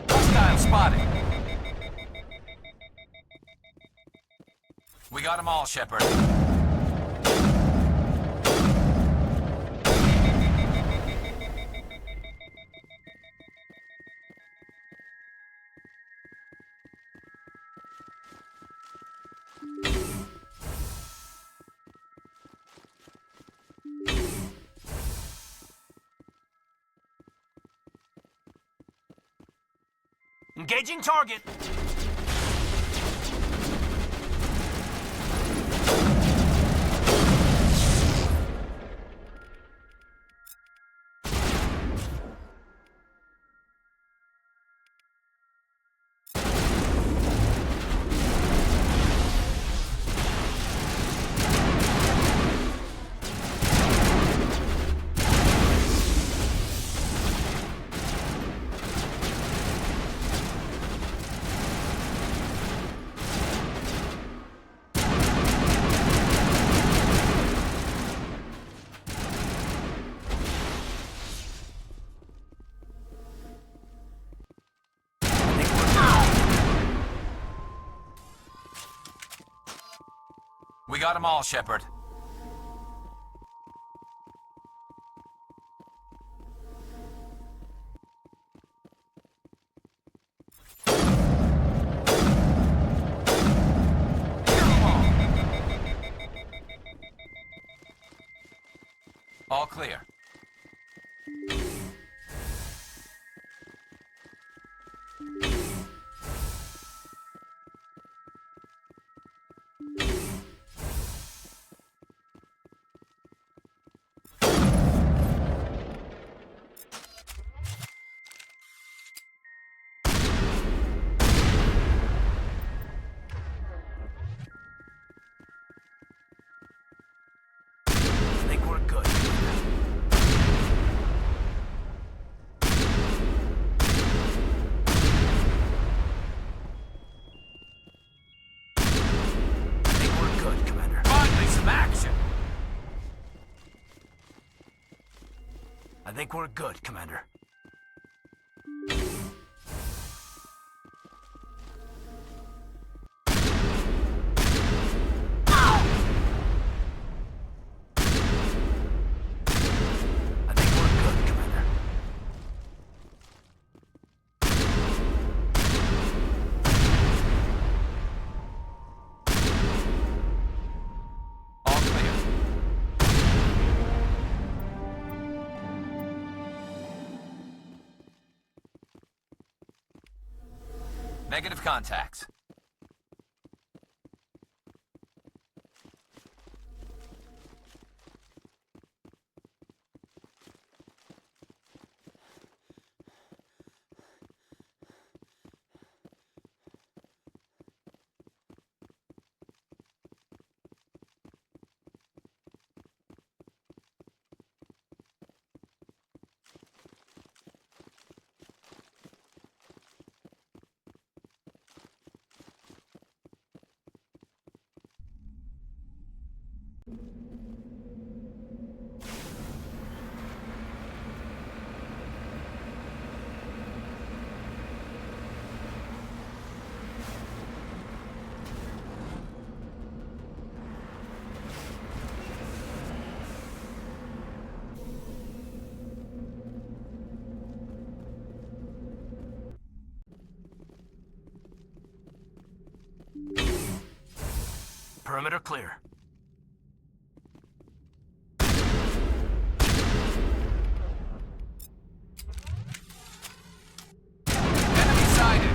Hostile spotted. We got them all, Shepard. Engaging target. We got them all, Shepard. All clear. I think we're good. I think we're good, Commander. Negative contacts. Perimeter clear. Enemy sighted.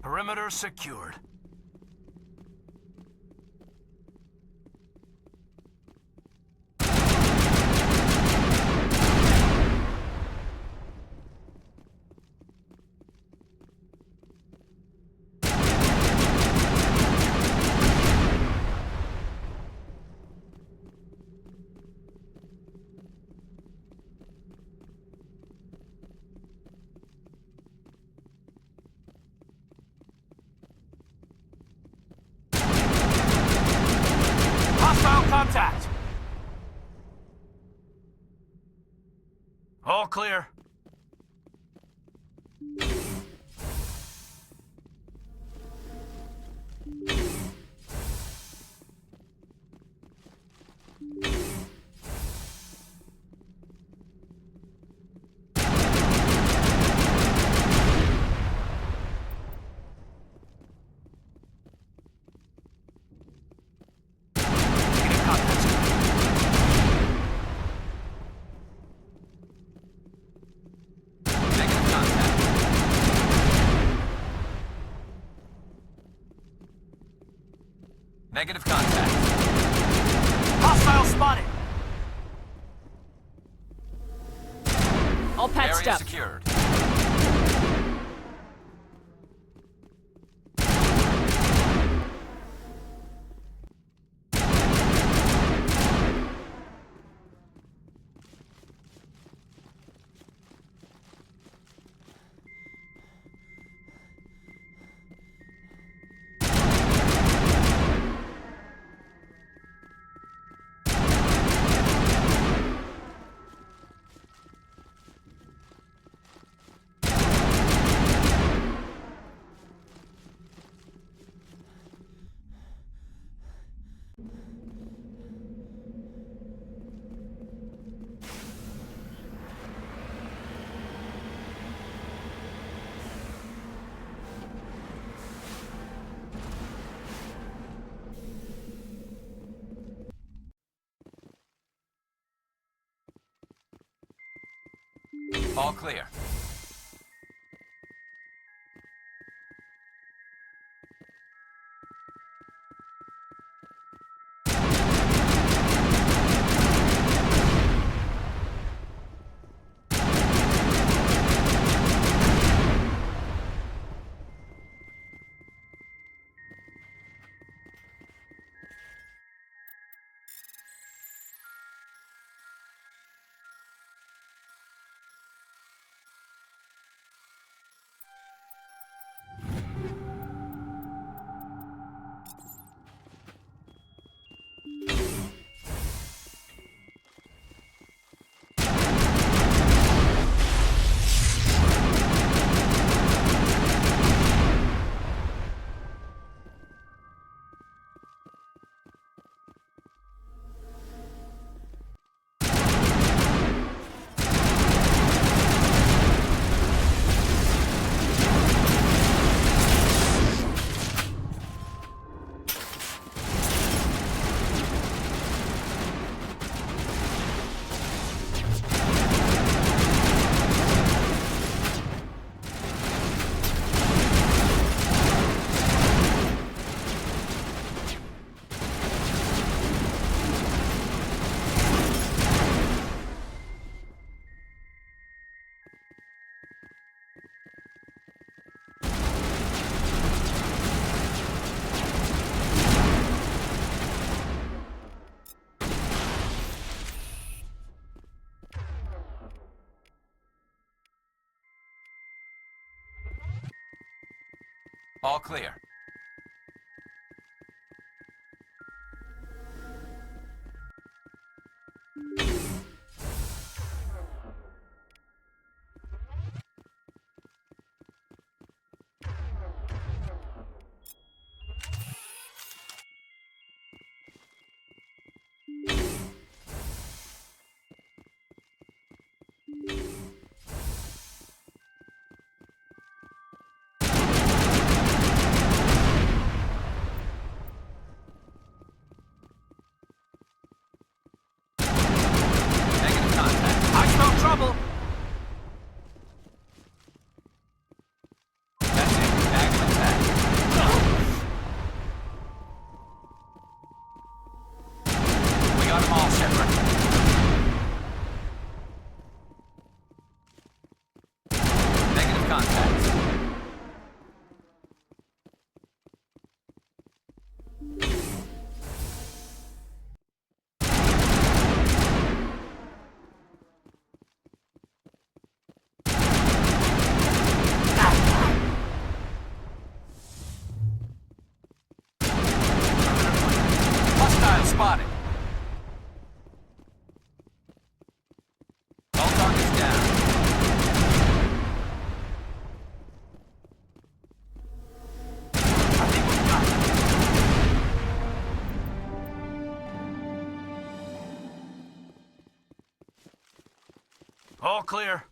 Perimeter secured. Hostile contact! All clear. Negative contact. Hostile spotted. All patched Area up. secured. All clear. All clear. Trouble! That's it. Back to attack. We got them all, Shepard. Negative contact. Spotted. All targets down. I think we got it. All clear.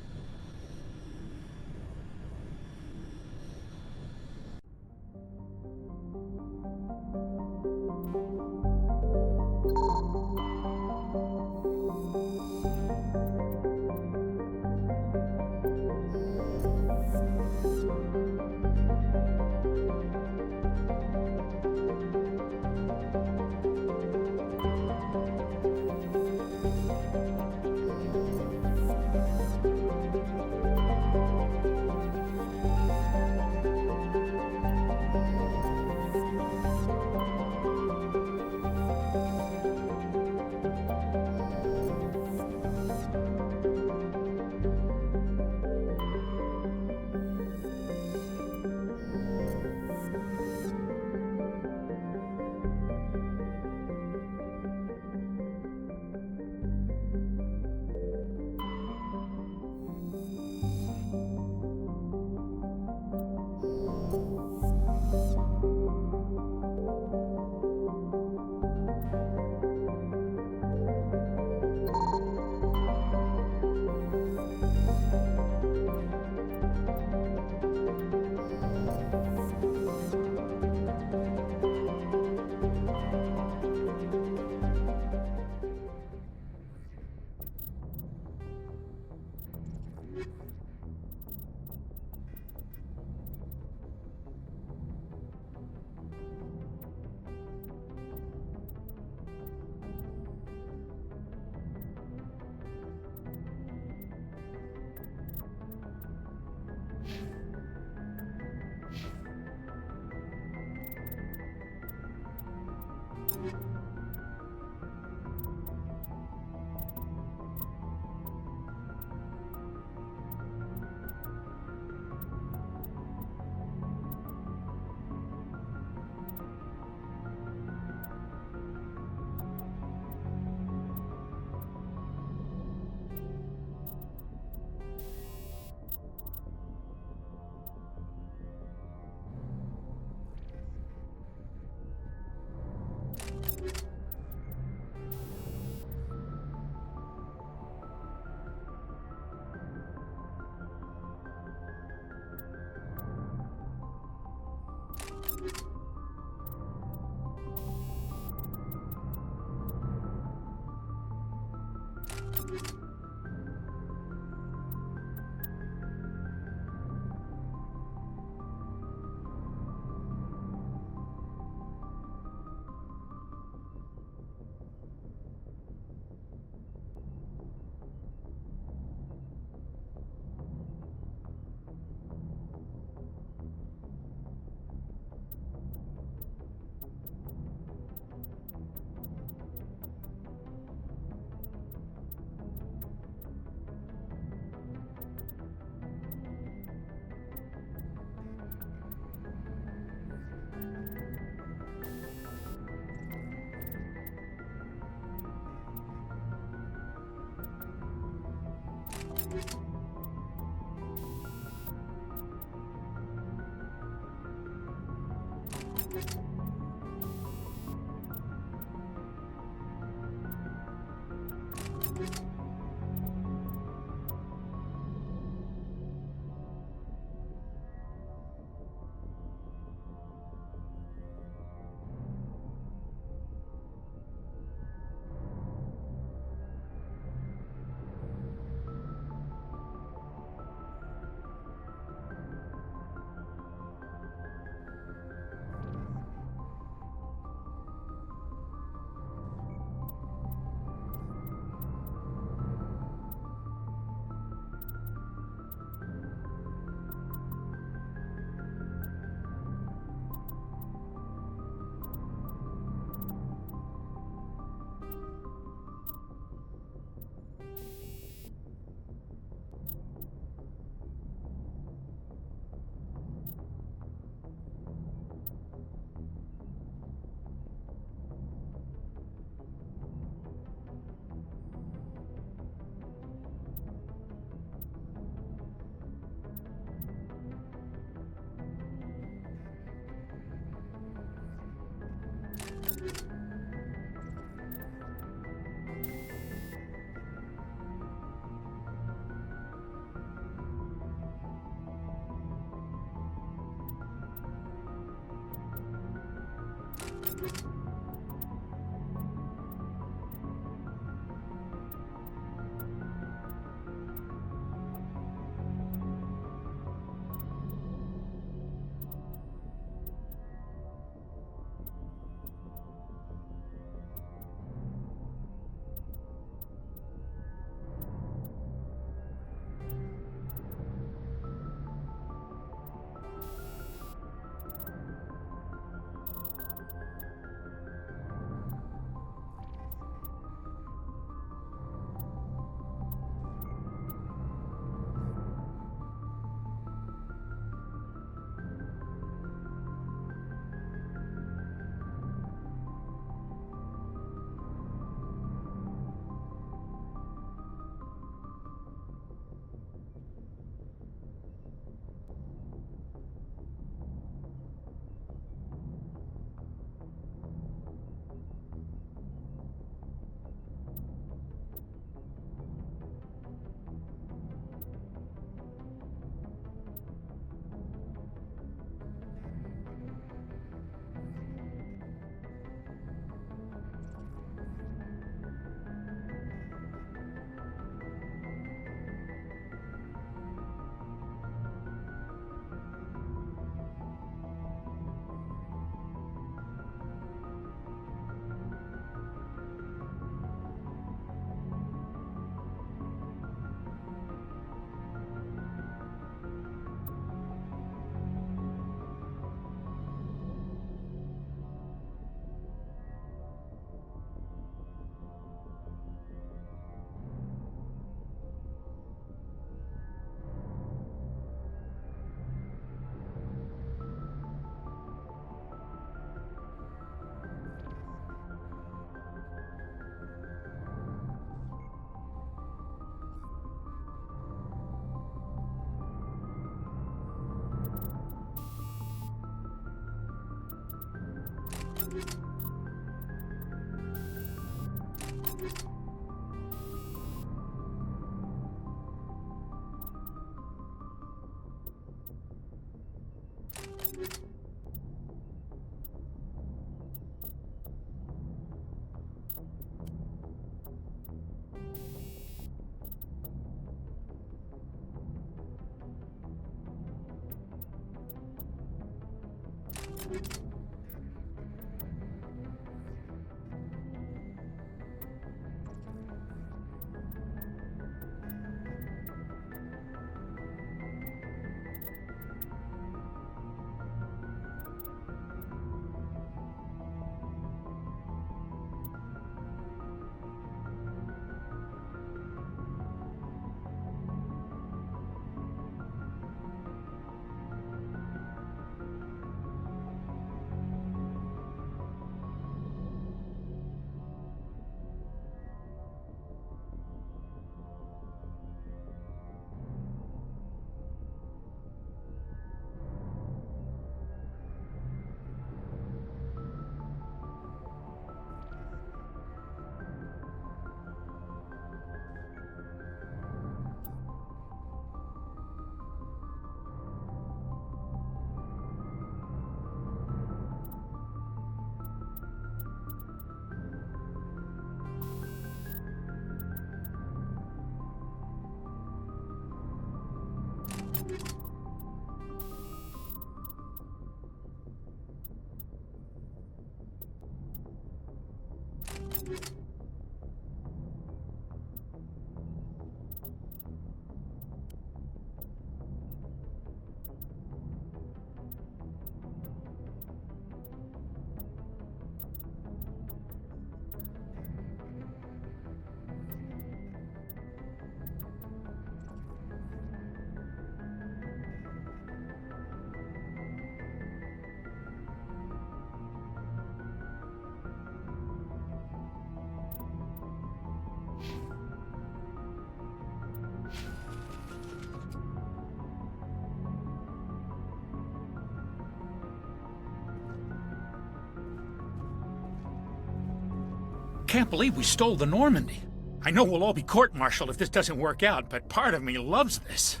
Can't believe we stole the Normandy. I know we'll all be court-martialed if this doesn't work out, but part of me loves this.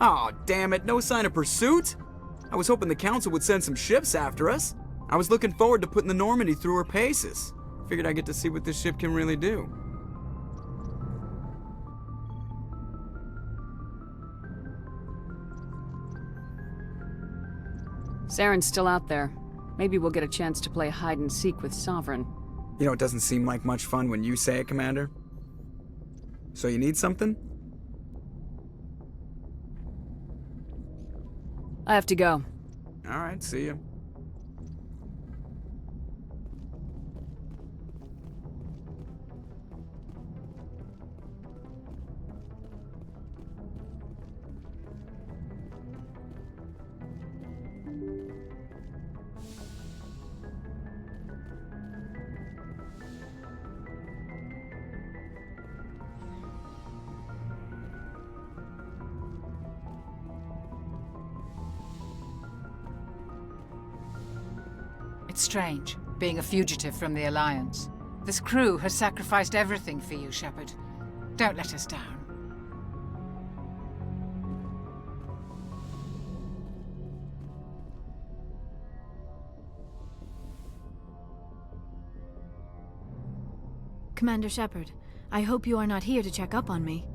Aw, damn it, no sign of pursuit? I was hoping the Council would send some ships after us. I was looking forward to putting the Normandy through her paces. Figured I'd get to see what this ship can really do. Saren's still out there. Maybe we'll get a chance to play hide-and-seek with Sovereign. You know, it doesn't seem like much fun when you say it, Commander. So you need something? I have to go. Alright, see ya. It's strange, being a fugitive from the Alliance. This crew has sacrificed everything for you, Shepard. Don't let us down. Commander Shepard, I hope you are not here to check up on me.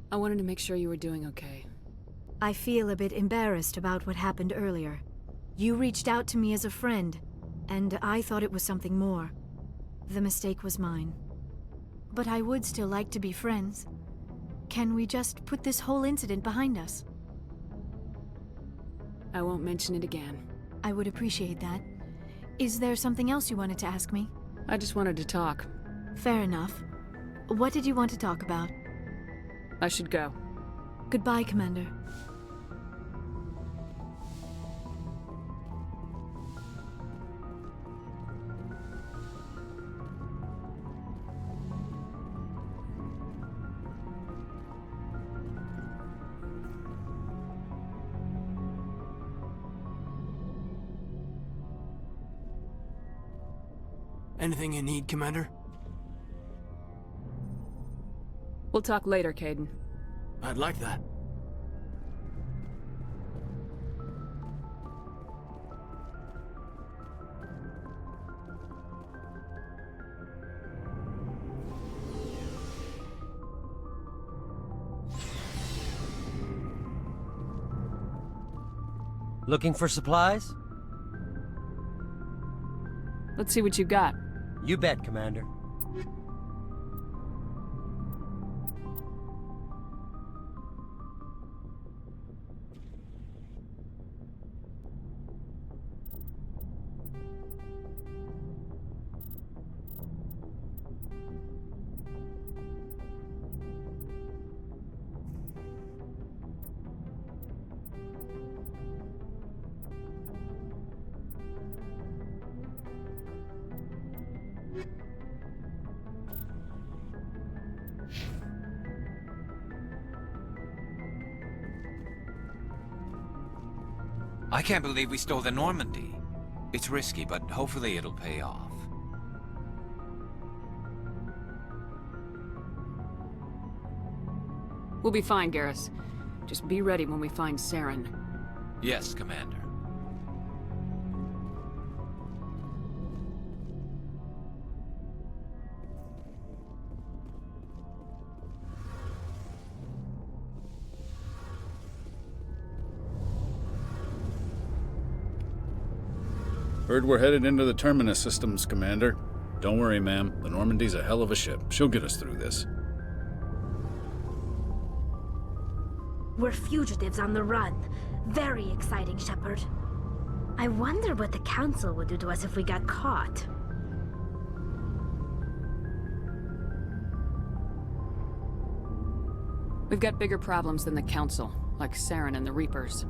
I wanted to make sure you were doing okay. I feel a bit embarrassed about what happened earlier. You reached out to me as a friend, and I thought it was something more. The mistake was mine. But I would still like to be friends. Can we just put this whole incident behind us? I won't mention it again. I would appreciate that. Is there something else you wanted to ask me? I just wanted to talk. Fair enough. What did you want to talk about? I should go. Goodbye, Commander. Anything you need, Commander? We'll talk later, Kaiden. I'd like that. Looking for supplies? Let's see what you got. You bet, Commander. I can't believe we stole the Normandy. It's risky, but hopefully it'll pay off. We'll be fine, Garrus. Just be ready when we find Saren. Yes, Commander. Heard we're headed into the Terminus systems, Commander. Don't worry, ma'am. The Normandy's a hell of a ship. She'll get us through this. We're fugitives on the run. Very exciting, Shepard. I wonder what the Council would do to us if we got caught. We've got bigger problems than the Council, like Saren and the Reapers.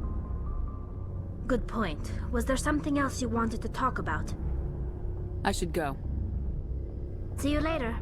Good point. Was there something else you wanted to talk about? I should go. See you later.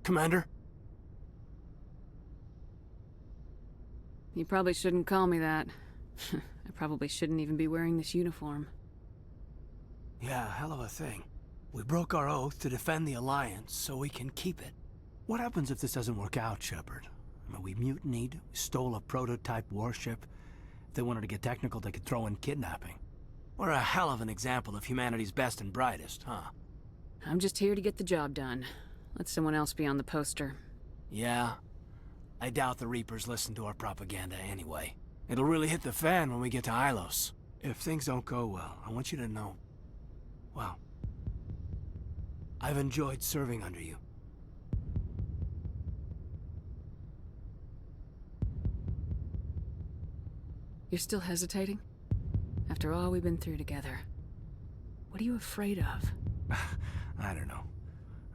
Commander? You probably shouldn't call me that. I probably shouldn't even be wearing this uniform. Yeah, hell of a thing. We broke our oath to defend the Alliance so we can keep it. What happens if this doesn't work out, Shepard? I mean, we mutinied, stole a prototype warship. If they wanted to get technical, they could throw in kidnapping. We're a hell of an example of humanity's best and brightest, huh? I'm just here to get the job done. Let someone else be on the poster. Yeah. I doubt the Reapers listen to our propaganda anyway. It'll really hit the fan when we get to Ilos. If things don't go well, I want you to know... well... I've enjoyed serving under you. You're still hesitating? After all we've been through together. What are you afraid of? I don't know.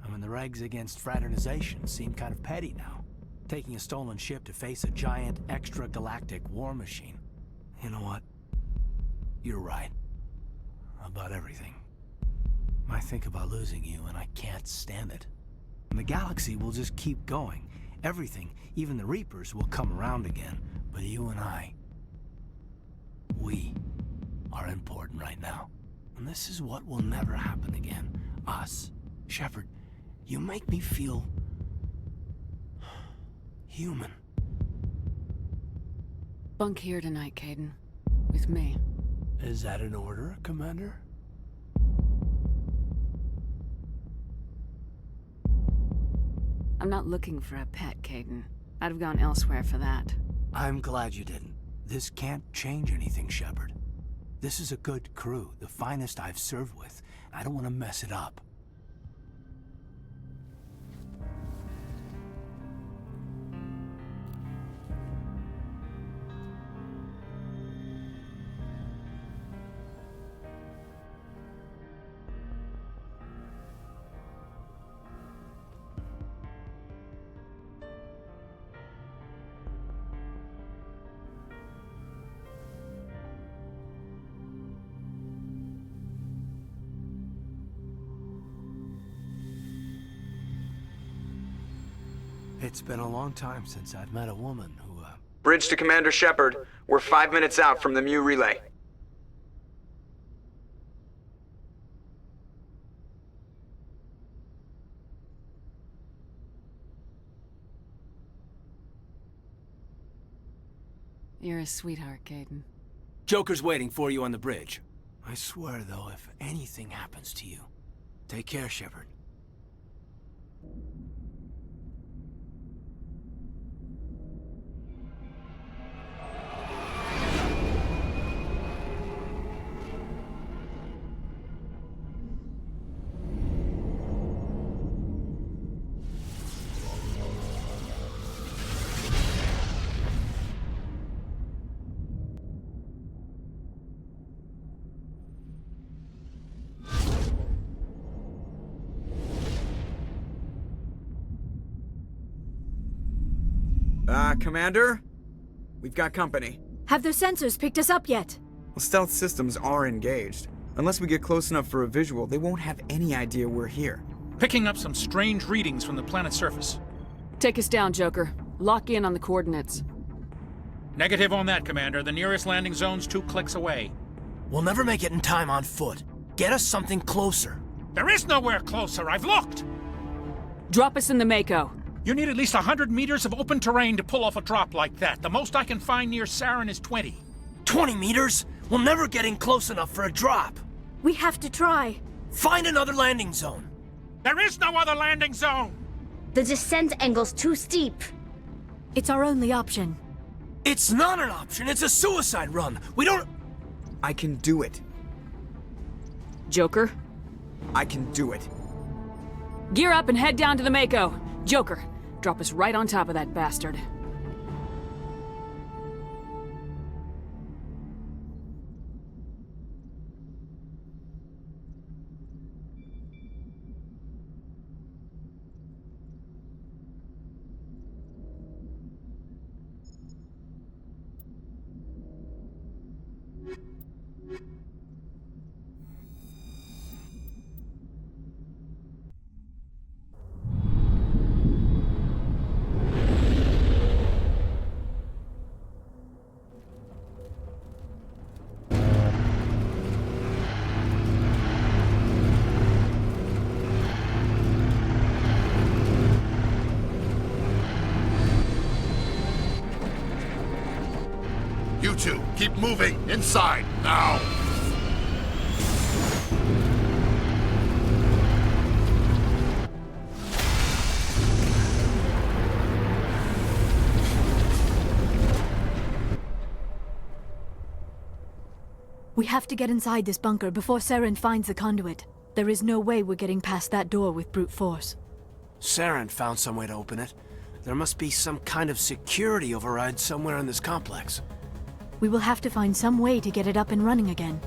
I mean, the regs against fraternization seem kind of petty now. Taking a stolen ship to face a giant, extra-galactic war machine. You know what? You're right. About everything. I think about losing you, and I can't stand it. And the galaxy will just keep going. Everything, even the Reapers, will come around again. But you and I... we are important right now. And this is what will never happen again. Us. Shepard, you make me feel... human. Bunk here tonight, Kaiden. With me. Is that an order, Commander? I'm not looking for a pet, Kaiden. I'd have gone elsewhere for that. I'm glad you didn't. This can't change anything, Shepard. This is a good crew, the finest I've served with. I don't want to mess it up. It's been a long time since I've met a woman who, Bridge to Commander Shepard. We're 5 minutes out from the Mu relay. You're a sweetheart, Kaiden. Joker's waiting for you on the bridge. I swear, though, if anything happens to you, take care, Shepard. Commander? We've got company. Have their sensors picked us up yet? Well, stealth systems are engaged. Unless we get close enough for a visual, they won't have any idea we're here. Picking up some strange readings from the planet's surface. Take us down, Joker. Lock in on the coordinates. Negative on that, Commander. The nearest landing zone's 2 clicks away. We'll never make it in time on foot. Get us something closer. There is nowhere closer. I've looked. Drop us in the Mako. You need at least 100 meters of open terrain to pull off a drop like that. The most I can find near Saren is 20. 20 meters? We'll never get in close enough for a drop. We have to try. Find another landing zone. There is no other landing zone! The descent angle's too steep. It's our only option. It's not an option. It's a suicide run. We don't... I can do it. Joker, I can do it. gear up and head down to the Mako. Joker, drop us right on top of that bastard. You two, keep moving! Inside, now! We have to get inside this bunker before Saren finds the conduit. There is no way we're getting past that door with brute force. Saren found some way to open it. There must be some kind of security override somewhere in this complex. We will have to find some way to get it up and running again.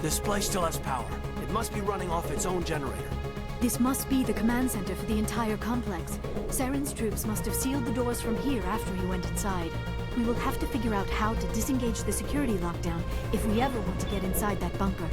This place still has power. It must be running off its own generator. This must be the command center for the entire complex. Saren's troops must have sealed the doors from here after he went inside. We will have to figure out how to disengage the security lockdown if we ever want to get inside that bunker.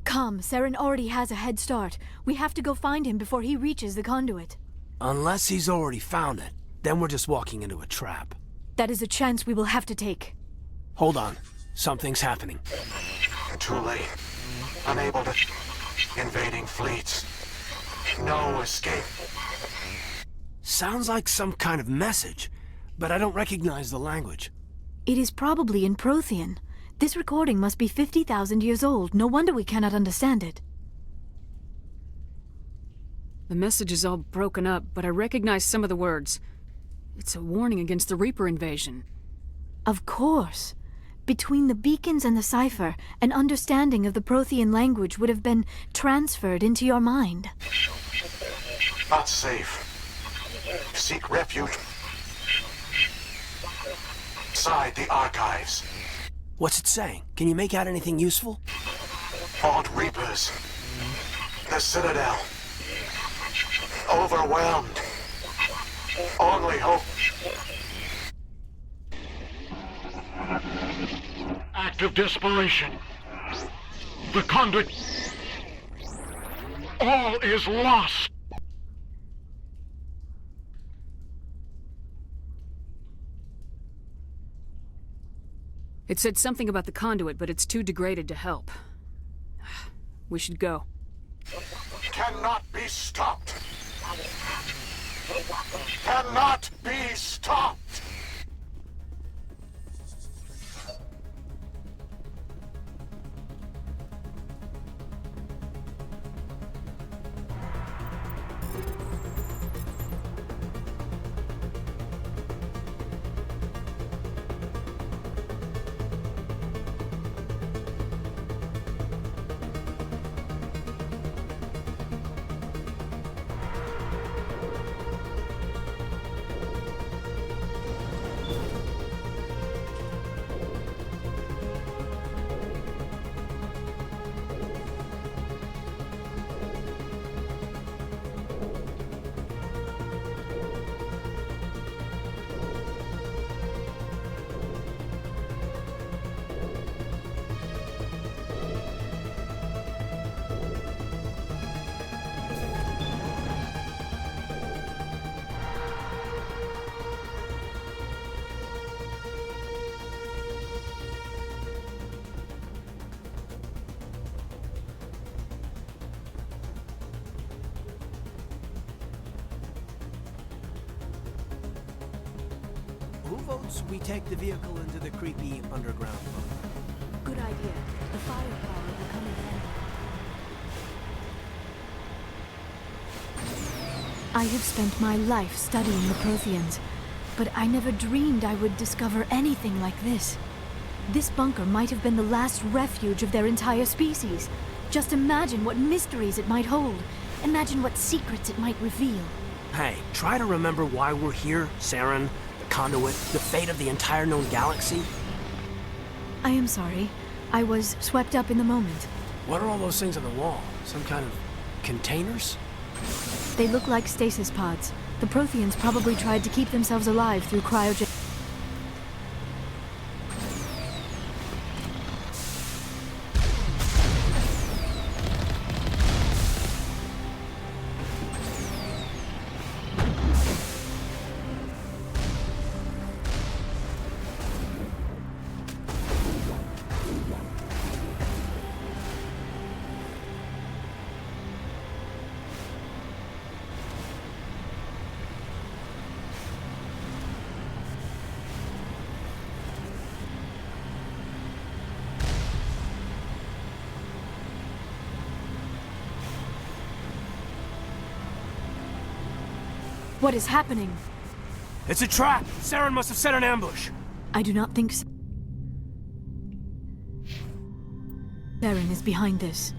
Come, Saren already has a head start. We have to go find him before he reaches the conduit. Unless he's already found it, then we're just walking into a trap. That is a chance we will have to take. Hold on. Something's happening. Too late. Unable to... Invading fleets. No escape. Sounds like some kind of message, but I don't recognize the language. It is probably in Prothean. This recording must be 50,000 years old. No wonder we cannot understand it. The message is all broken up, but I recognize some of the words. It's a warning against the Reaper invasion. Of course. Between the beacons and the cipher, an understanding of the Prothean language would have been transferred into your mind. Not safe. Seek refuge inside the archives. What's it saying? Can you make out anything useful? Fought Reapers. The Citadel. Overwhelmed. Only hope. Act of desperation. The conduit. All is lost. It said something about the conduit, but it's too degraded to help. We should go. Cannot be stopped. Cannot be stopped. Who votes we take the vehicle into the creepy underground bunker? Good idea. The firepower will come in handy. I have spent my life studying the Protheans, but I never dreamed I would discover anything like this. This bunker might have been the last refuge of their entire species. Just imagine what mysteries it might hold. Imagine what secrets it might reveal. Hey, try to remember why we're here, Saren, the conduit, the fate of the entire known galaxy. I am sorry. I was swept up in the moment. What are all those things on the wall? Some kind of containers? They look like stasis pods. The Protheans probably tried to keep themselves alive through cryogen. What is happening? It's a trap! Saren must have set an ambush! I do not think so. Saren is behind this.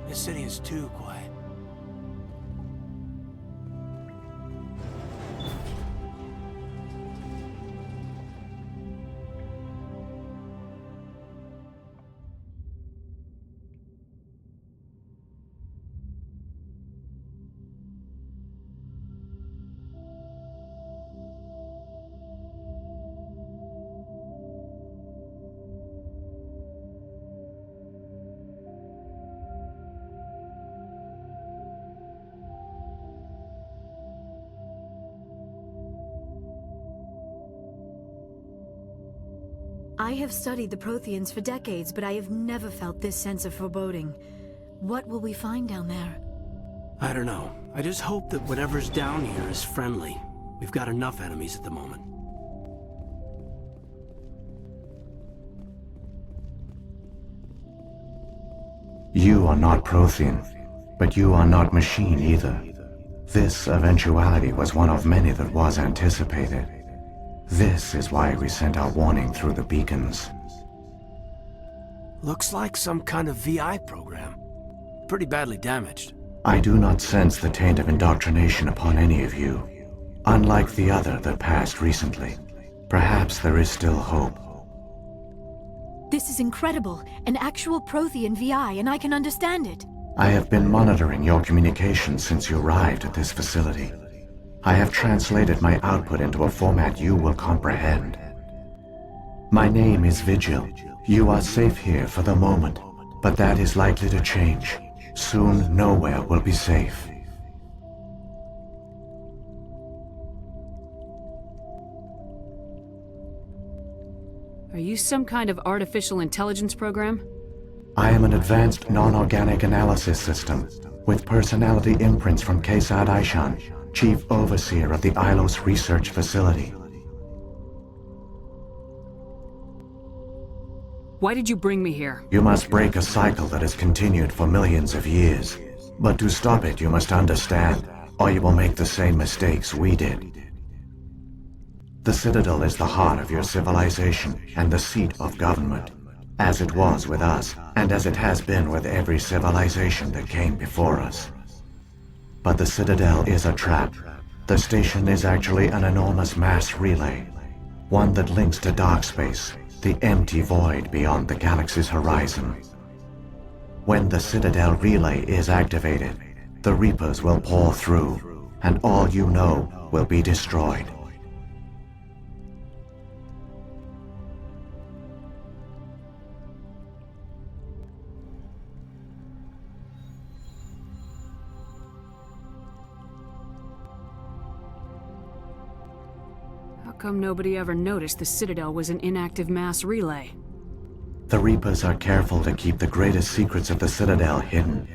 This city is too quiet. I have studied the Protheans for decades, but I have never felt this sense of foreboding. What will we find down there? I don't know. I just hope that whatever's down here is friendly. We've got enough enemies at the moment. You are not Prothean, but you are not machine either. This eventuality was one of many that was anticipated. This is why we sent our warning through the beacons. Looks like some kind of VI program. Pretty badly damaged. I do not sense the taint of indoctrination upon any of you. Unlike the other that passed recently, perhaps there is still hope. This is incredible. An actual Prothean VI, and I can understand it. I have been monitoring your communications since you arrived at this facility. I have translated my output into a format you will comprehend. My name is Vigil. You are safe here for the moment, but that is likely to change. Soon, nowhere will be safe. Are you some kind of artificial intelligence program? I am an advanced non-organic analysis system, with personality imprints from Kesad Aishan, Chief Overseer of the Ilos Research Facility. Why did you bring me here? You must break a cycle that has continued for millions of years. But to stop it, you must understand, or you will make the same mistakes we did. The Citadel is the heart of your civilization and the seat of government, as it was with us, and as it has been with every civilization that came before us. But the Citadel is a trap. The station is actually an enormous mass relay, one that links to dark space, the empty void beyond the galaxy's horizon. When the Citadel relay is activated, the Reapers will pour through, and all you know will be destroyed. How come nobody ever noticed the Citadel was an inactive mass relay? The Reapers are careful to keep the greatest secrets of the Citadel hidden.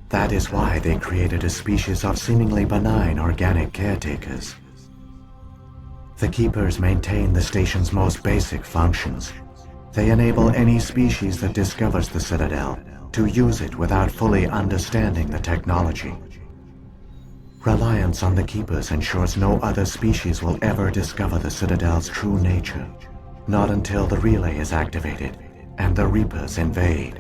That is why they created a species of seemingly benign organic caretakers. The Keepers maintain the station's most basic functions. They enable any species that discovers the Citadel to use it without fully understanding the technology. Reliance on the Keepers ensures no other species will ever discover the Citadel's true nature. Not until the relay is activated and the Reapers invade.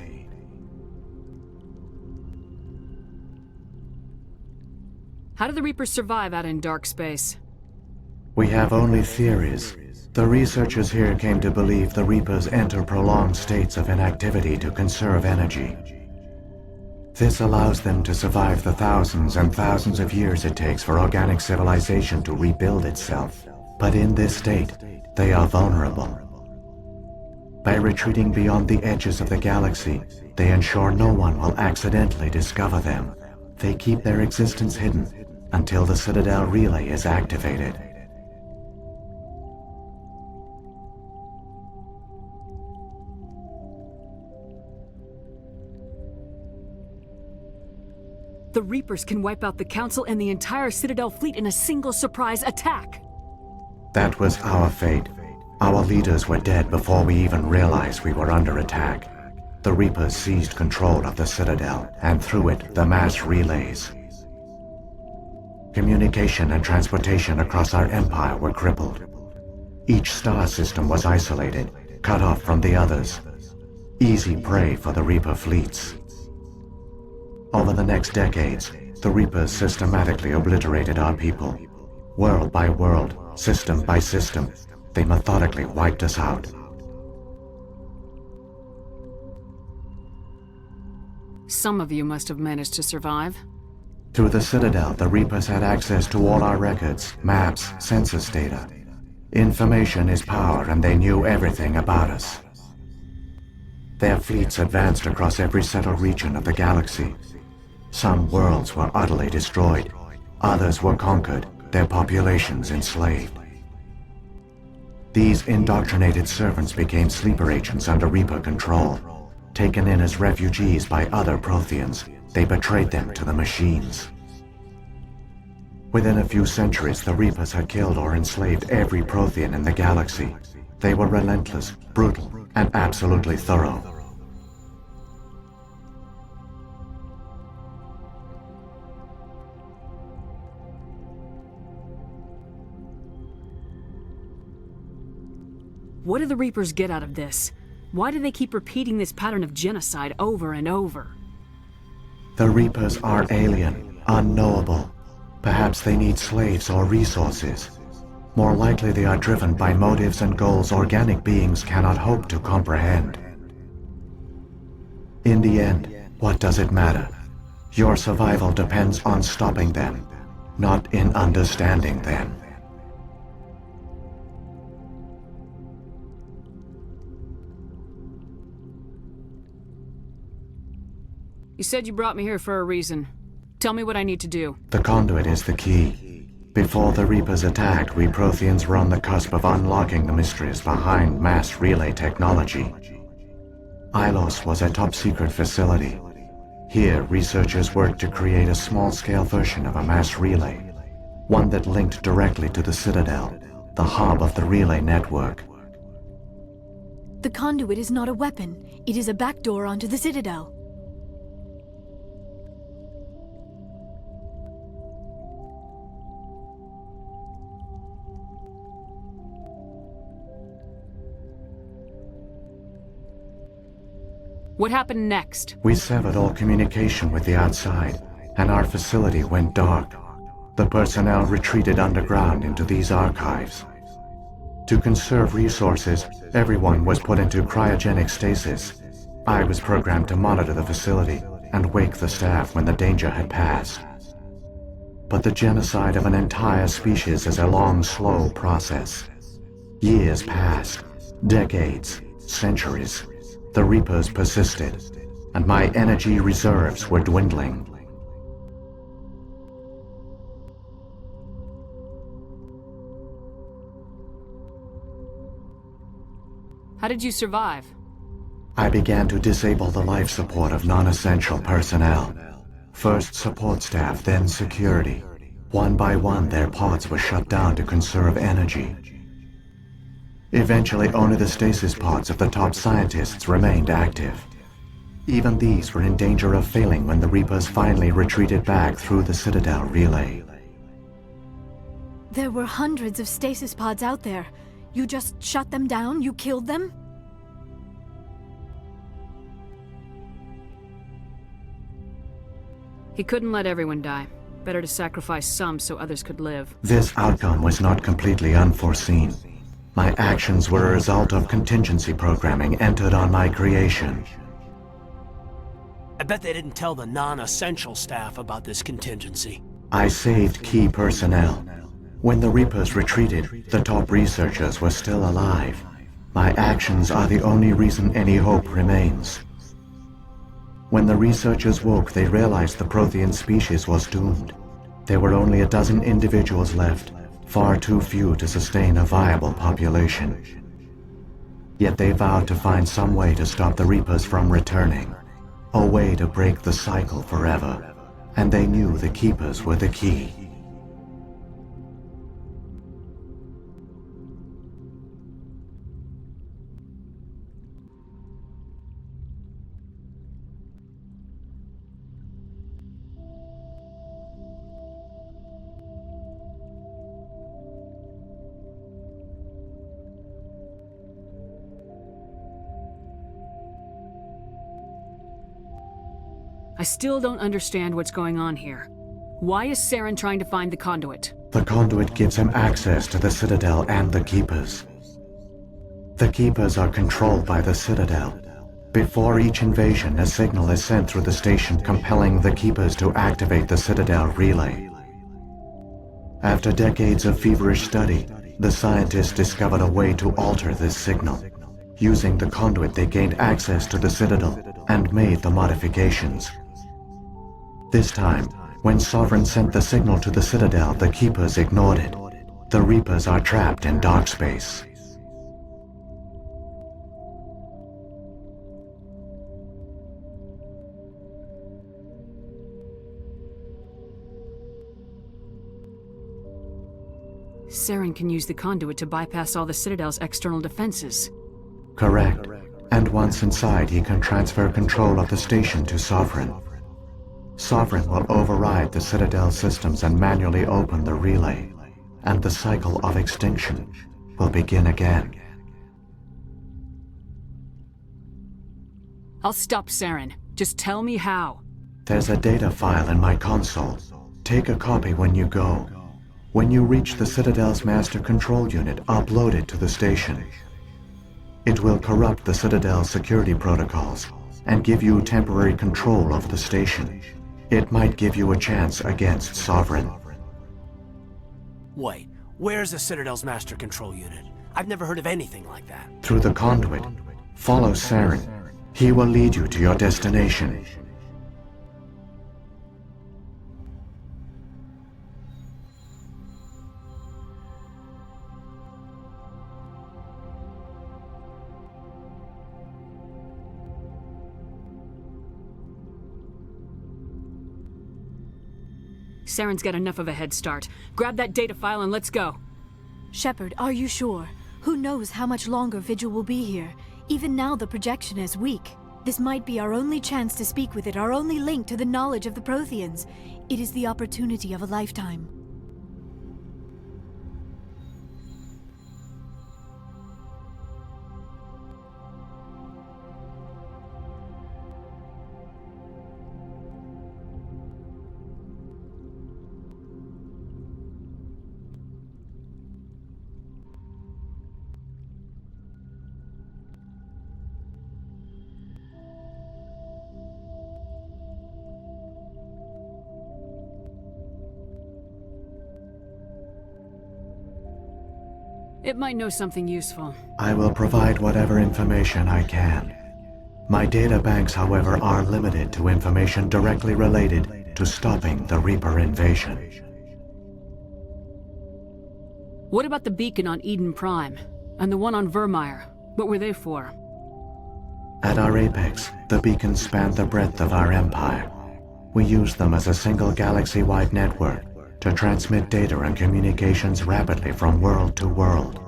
How do the Reapers survive out in dark space? We have only theories. The researchers here came to believe the Reapers enter prolonged states of inactivity to conserve energy. This allows them to survive the thousands and thousands of years it takes for organic civilization to rebuild itself. But in this state, they are vulnerable. By retreating beyond the edges of the galaxy, they ensure no one will accidentally discover them. They keep their existence hidden until the Citadel relay is activated. The Reapers can wipe out the Council and the entire Citadel fleet in a single surprise attack! That was our fate. Our leaders were dead before we even realized we were under attack. The Reapers seized control of the Citadel, and through it, the mass relays. Communication and transportation across our empire were crippled. Each star system was isolated, cut off from the others. Easy prey for the Reaper fleets. Over the next decades, the Reapers systematically obliterated our people. World by world, system by system, they methodically wiped us out. Some of you must have managed to survive. Through the Citadel, the Reapers had access to all our records, maps, census data. Information is power, and they knew everything about us. Their fleets advanced across every settled region of the galaxy. Some worlds were utterly destroyed. Others were conquered, their populations enslaved. These indoctrinated servants became sleeper agents under Reaper control. Taken in as refugees by other Protheans, they betrayed them to the machines. Within a few centuries, the Reapers had killed or enslaved every Prothean in the galaxy. They were relentless, brutal, and absolutely thorough. What do the Reapers get out of this? Why do they keep repeating this pattern of genocide over and over? The Reapers are alien, unknowable. Perhaps they need slaves or resources. More likely they are driven by motives and goals organic beings cannot hope to comprehend. In the end, what does it matter? Your survival depends on stopping them, not in understanding them. You said you brought me here for a reason. Tell me what I need to do. The conduit is the key. Before the Reapers attacked, we Protheans were on the cusp of unlocking the mysteries behind mass relay technology. Ilos was a top-secret facility. Here, researchers worked to create a small-scale version of a mass relay, one that linked directly to the Citadel, the hub of the relay network. The conduit is not a weapon. It is a backdoor onto the Citadel. What happened next? We severed all communication with the outside, and our facility went dark. The personnel retreated underground into these archives. To conserve resources, everyone was put into cryogenic stasis. I was programmed to monitor the facility and wake the staff when the danger had passed. But the genocide of an entire species is a long, slow process. Years passed, decades, centuries. The Reapers persisted, and my energy reserves were dwindling. How did you survive? I began to disable the life support of non-essential personnel. First support staff, then security. One by one, their pods were shut down to conserve energy. Eventually, only the stasis pods of the top scientists remained active. Even these were in danger of failing when the Reapers finally retreated back through the Citadel relay. There were hundreds of stasis pods out there. You just shut them down? You killed them? He couldn't let everyone die. Better to sacrifice some so others could live. This outcome was not completely unforeseen. My actions were a result of contingency programming entered on my creation. I bet they didn't tell the non-essential staff about this contingency. I saved key personnel. When the Reapers retreated, the top researchers were still alive. My actions are the only reason any hope remains. When the researchers woke, they realized the Prothean species was doomed. There were only a dozen individuals left, far too few to sustain a viable population. Yet they vowed to find some way to stop the Reapers from returning. A way to break the cycle forever. And they knew the Keepers were the key. I still don't understand what's going on here. Why is Saren trying to find the conduit? The conduit gives him access to the Citadel and the Keepers. The Keepers are controlled by the Citadel. Before each invasion, a signal is sent through the station compelling the Keepers to activate the Citadel relay. After decades of feverish study, the scientists discovered a way to alter this signal. Using the conduit, they gained access to the Citadel and made the modifications. This time, when Sovereign sent the signal to the Citadel, the Keepers ignored it. The Reapers are trapped in dark space. Saren can use the conduit to bypass all the Citadel's external defenses. Correct. And once inside, he can transfer control of the station to Sovereign. Sovereign will override the Citadel systems and manually open the relay, and the cycle of extinction will begin again. I'll stop Saren. Just tell me how. There's a data file in my console. Take a copy when you go. When you reach the Citadel's master control unit, upload it to the station. It will corrupt the Citadel's security protocols and give you temporary control of the station. It might give you a chance against Sovereign. Wait, where's the Citadel's master control unit? I've never heard of anything like that. Through the conduit, follow Saren. He will lead you to your destination. Saren's got enough of a head start. Grab that data file and let's go. Shepard, are you sure? Who knows how much longer Vigil will be here? Even now the projection is weak. This might be our only chance to speak with it, our only link to the knowledge of the Protheans. It is the opportunity of a lifetime. It might know something useful. I will provide whatever information I can. My data banks, however, are limited to information directly related to stopping the Reaper invasion. What about the beacon on Eden Prime? And the one on Vermeer? What were they for? At our apex, the beacons span the breadth of our empire. We use them as a single galaxy-wide network to transmit data and communications rapidly from world to world.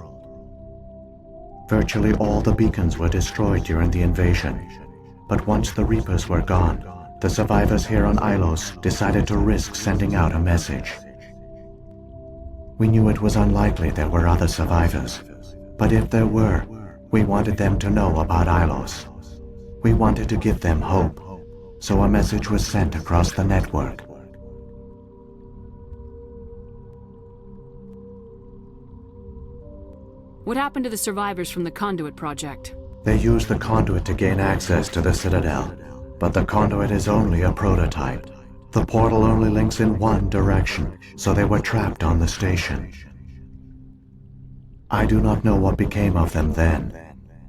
Virtually all the beacons were destroyed during the invasion. But once the Reapers were gone, the survivors here on Ilos decided to risk sending out a message. We knew it was unlikely there were other survivors, but if there were, we wanted them to know about Ilos. We wanted to give them hope, so a message was sent across the network. What happened to the survivors from the Conduit project? They used the conduit to gain access to the Citadel, but the conduit is only a prototype. The portal only links in one direction, so they were trapped on the station. I do not know what became of them then.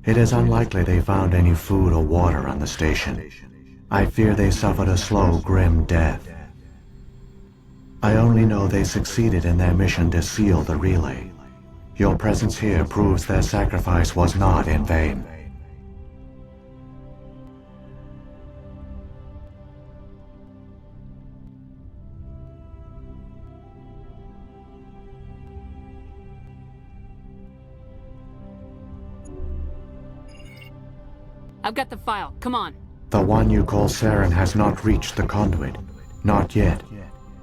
It is unlikely they found any food or water on the station. I fear they suffered a slow, grim death. I only know they succeeded in their mission to seal the relay. Your presence here proves their sacrifice was not in vain. I've got the file. Come on. The one you call Saren has not reached the conduit. Not yet.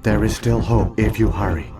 There is still hope if you hurry.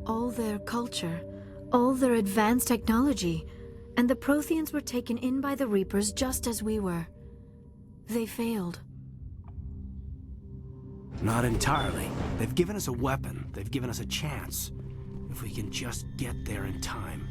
All their culture, all their advanced technology, and the Protheans were taken in by the Reapers just as we were. They failed. Not entirely. They've given us a weapon. They've given us a chance. If we can just get there in time.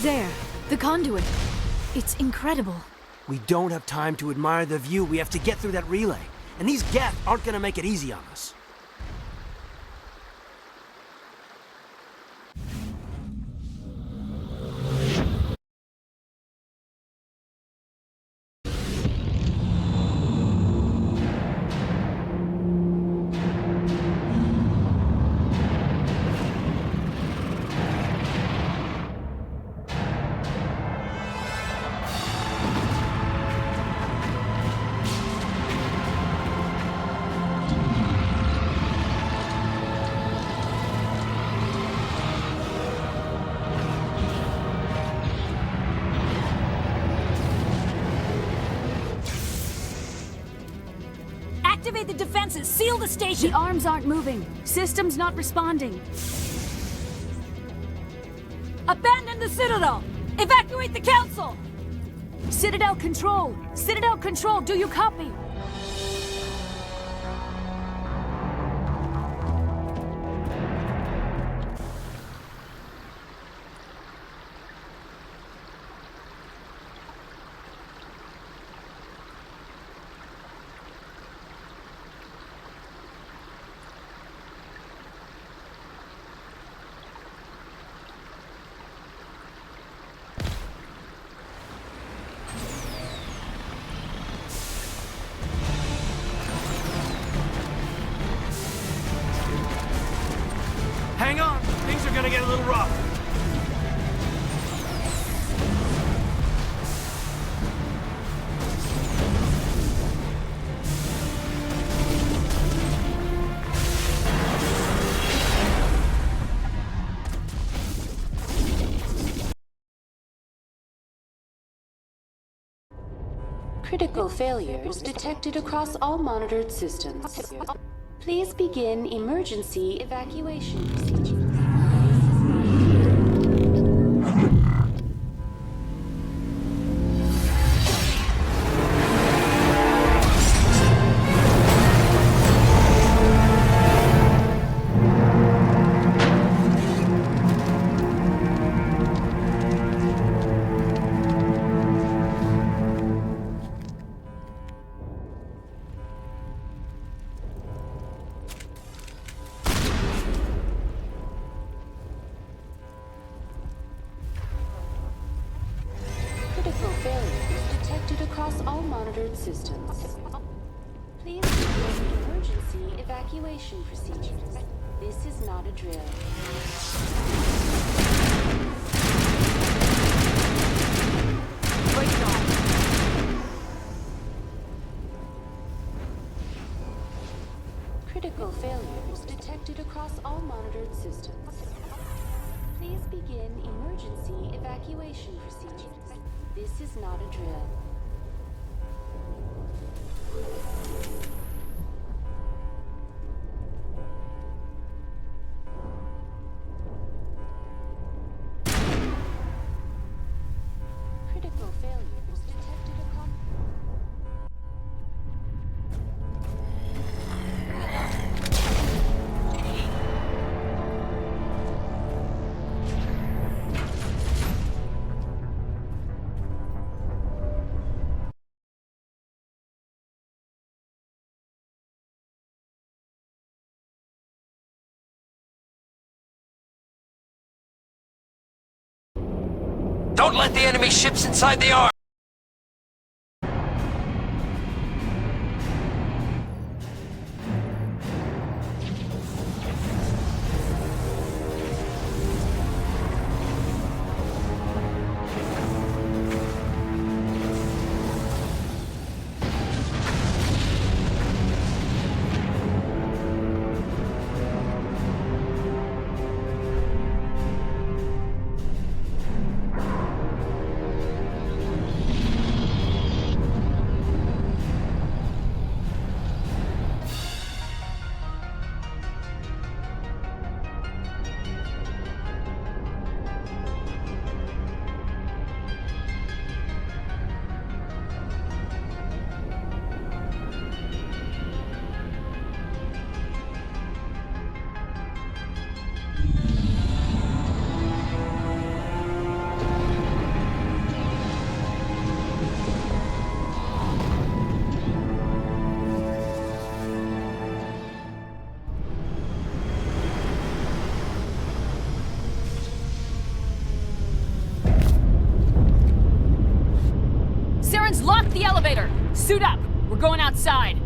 There, the conduit. It's incredible. We don't have time to admire the view. We have to get through that relay. And these Geth aren't gonna make it easy on us. Activate the defenses! Seal the station! The arms aren't moving. System's not responding. Abandon the Citadel! Evacuate the Council! Citadel Control! Citadel Control, do you copy? Hang on! Things are gonna get a little rough. Critical failures detected across all monitored systems. Please begin emergency evacuation procedures. Critical failures detected across all monitored systems. Please begin emergency evacuation procedures. This is not a drill. Break it off! Critical failures detected across all monitored systems. Please begin emergency evacuation procedures. This is not a drill. Critical failures detected across... Don't let the enemy ships inside the arm! elevator! Suit up! We're going outside!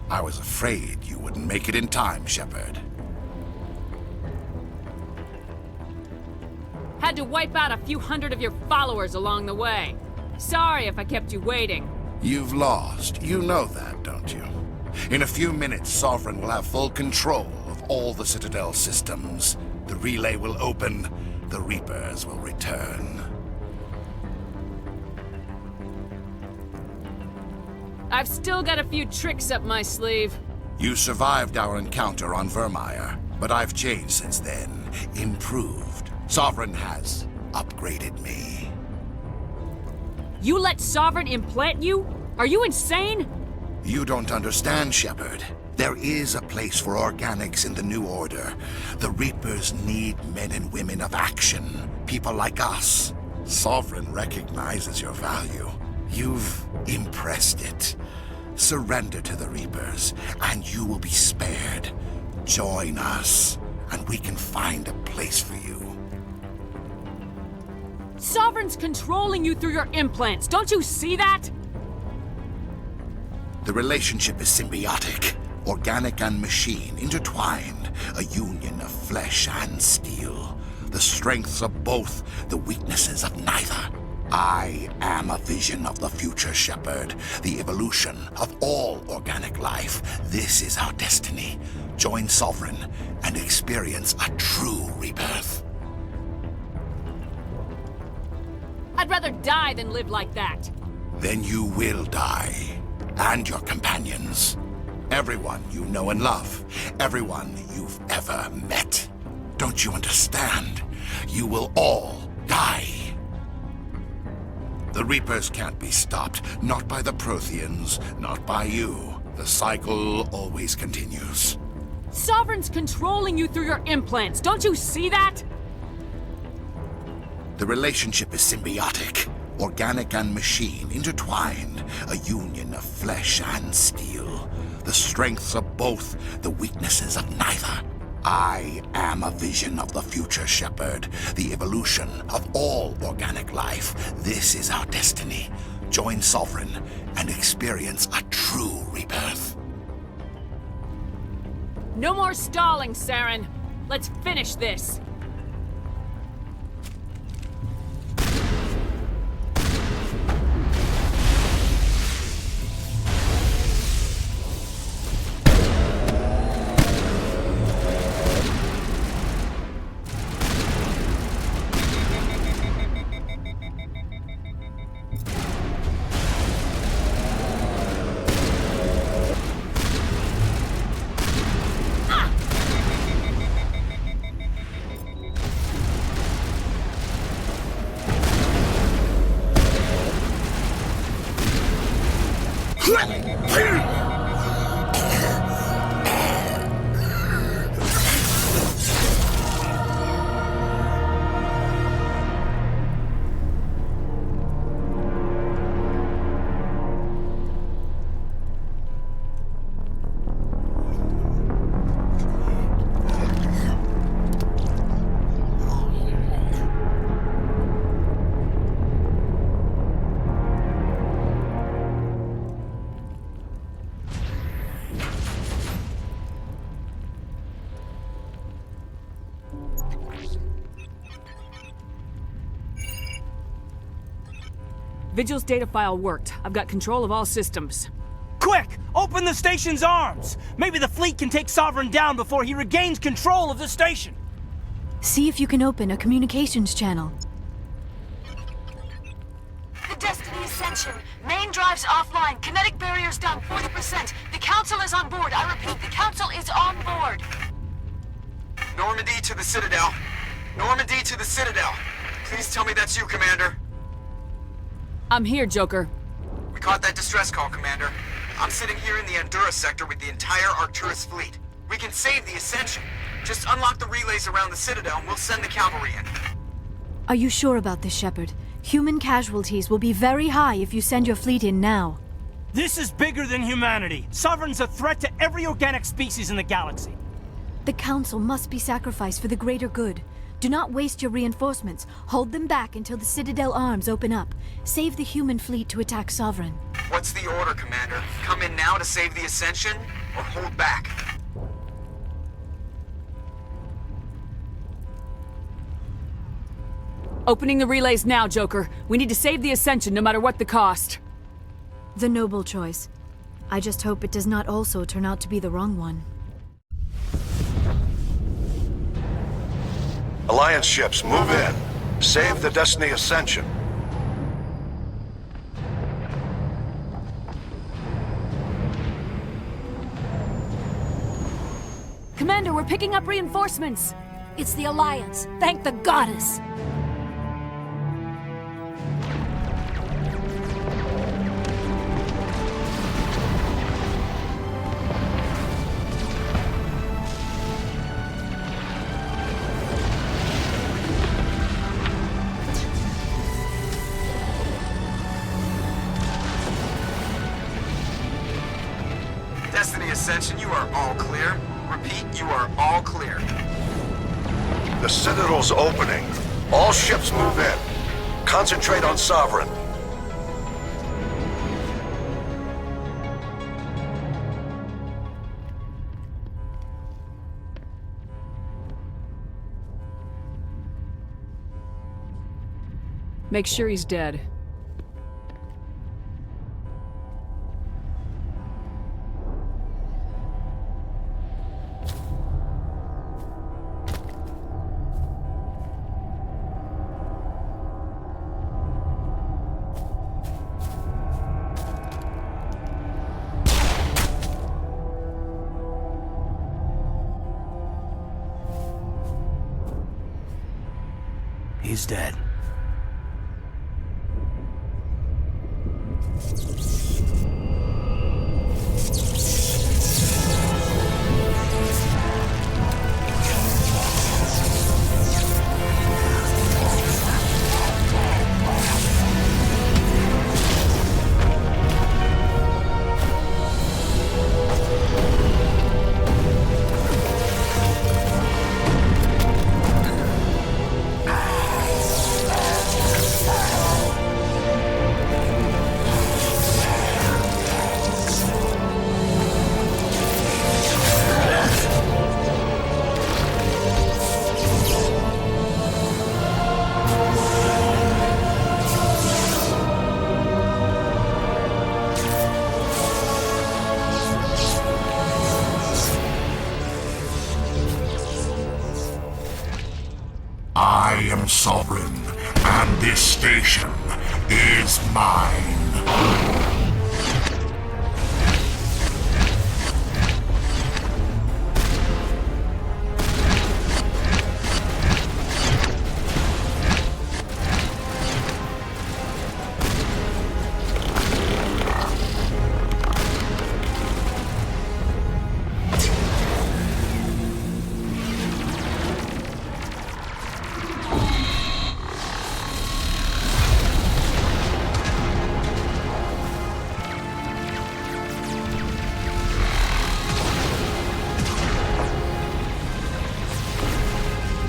I was afraid you wouldn't make it in time, Shepard. Had to wipe out a few hundred of your followers along the way. Sorry if I kept you waiting. You've lost. You know that, don't you? In a few minutes, Sovereign will have full control of all the Citadel systems. The relay will open. The Reapers will return. I've still got a few tricks up my sleeve. You survived our encounter on Vermeer, but I've changed since then. Improved. Sovereign has upgraded me. You let Sovereign implant you? Are you insane? You don't understand, Shepard. There is a place for organics in the New Order. The Reapers need men and women of action. People like us. Sovereign recognizes your value. You've impressed it. Surrender to the Reapers, and you will be spared. Join us, and we can find a place for you. Sovereign's controlling you through your implants. Don't you see that? The relationship is symbiotic. Organic and machine intertwined. A union of flesh and steel. The strengths of both, the weaknesses of neither. I am a vision of the future, Shepard. The evolution of all organic life. This is our destiny. Join Sovereign and experience a true rebirth. I'd rather die than live like that. Then you will die. And your companions. Everyone you know and love. Everyone you've ever met. Don't you understand? You will all die. The Reapers can't be stopped. Not by the Protheans, not by you. The cycle always continues. Sovereign's controlling you through your implants. Don't you see that? The relationship is symbiotic. Organic and machine intertwined. A union of flesh and steel. The strengths of both, the weaknesses of neither. I am a vision of the future, Shepard. The evolution of all organic life. This is our destiny. Join Sovereign and experience a true rebirth. No more stalling, Saren. Let's finish this. Vigil's data file worked. I've got control of all systems. Quick! Open the station's arms! Maybe the fleet can take Sovereign down before he regains control of the station! See if you can open a communications channel. The Destiny Ascension. Main drives offline. Kinetic barriers down 40%. The Council is on board. I repeat, the Council is on board. Normandy to the Citadel. Normandy to the Citadel. Please tell me that's you, Commander. I'm here, Joker. We caught that distress call, Commander. I'm sitting here in the Endura sector with the entire Arcturus fleet. We can save the Ascension. Just unlock the relays around the Citadel and we'll send the cavalry in. Are you sure about this, Shepard? Human casualties will be very high if you send your fleet in now. This is bigger than humanity. Sovereign's a threat to every organic species in the galaxy. The Council must be sacrificed for the greater good. Do not waste your reinforcements. Hold them back until the Citadel arms open up. Save the human fleet to attack Sovereign. What's the order, Commander? Come in now to save the Ascension? or hold back. Opening the relays now, Joker. We need to save the Ascension no matter what the cost. The noble choice. I just hope it does not also turn out to be the wrong one. Alliance ships, move in. Save the Destiny Ascension. Commander, we're picking up reinforcements. It's the Alliance. Thank the goddess. Destiny Ascension, you are all clear. Repeat, you are all clear. The Citadel's opening. All ships move in. Concentrate on Sovereign. Make sure he's dead. He's dead. I am sovereign, and this station is mine.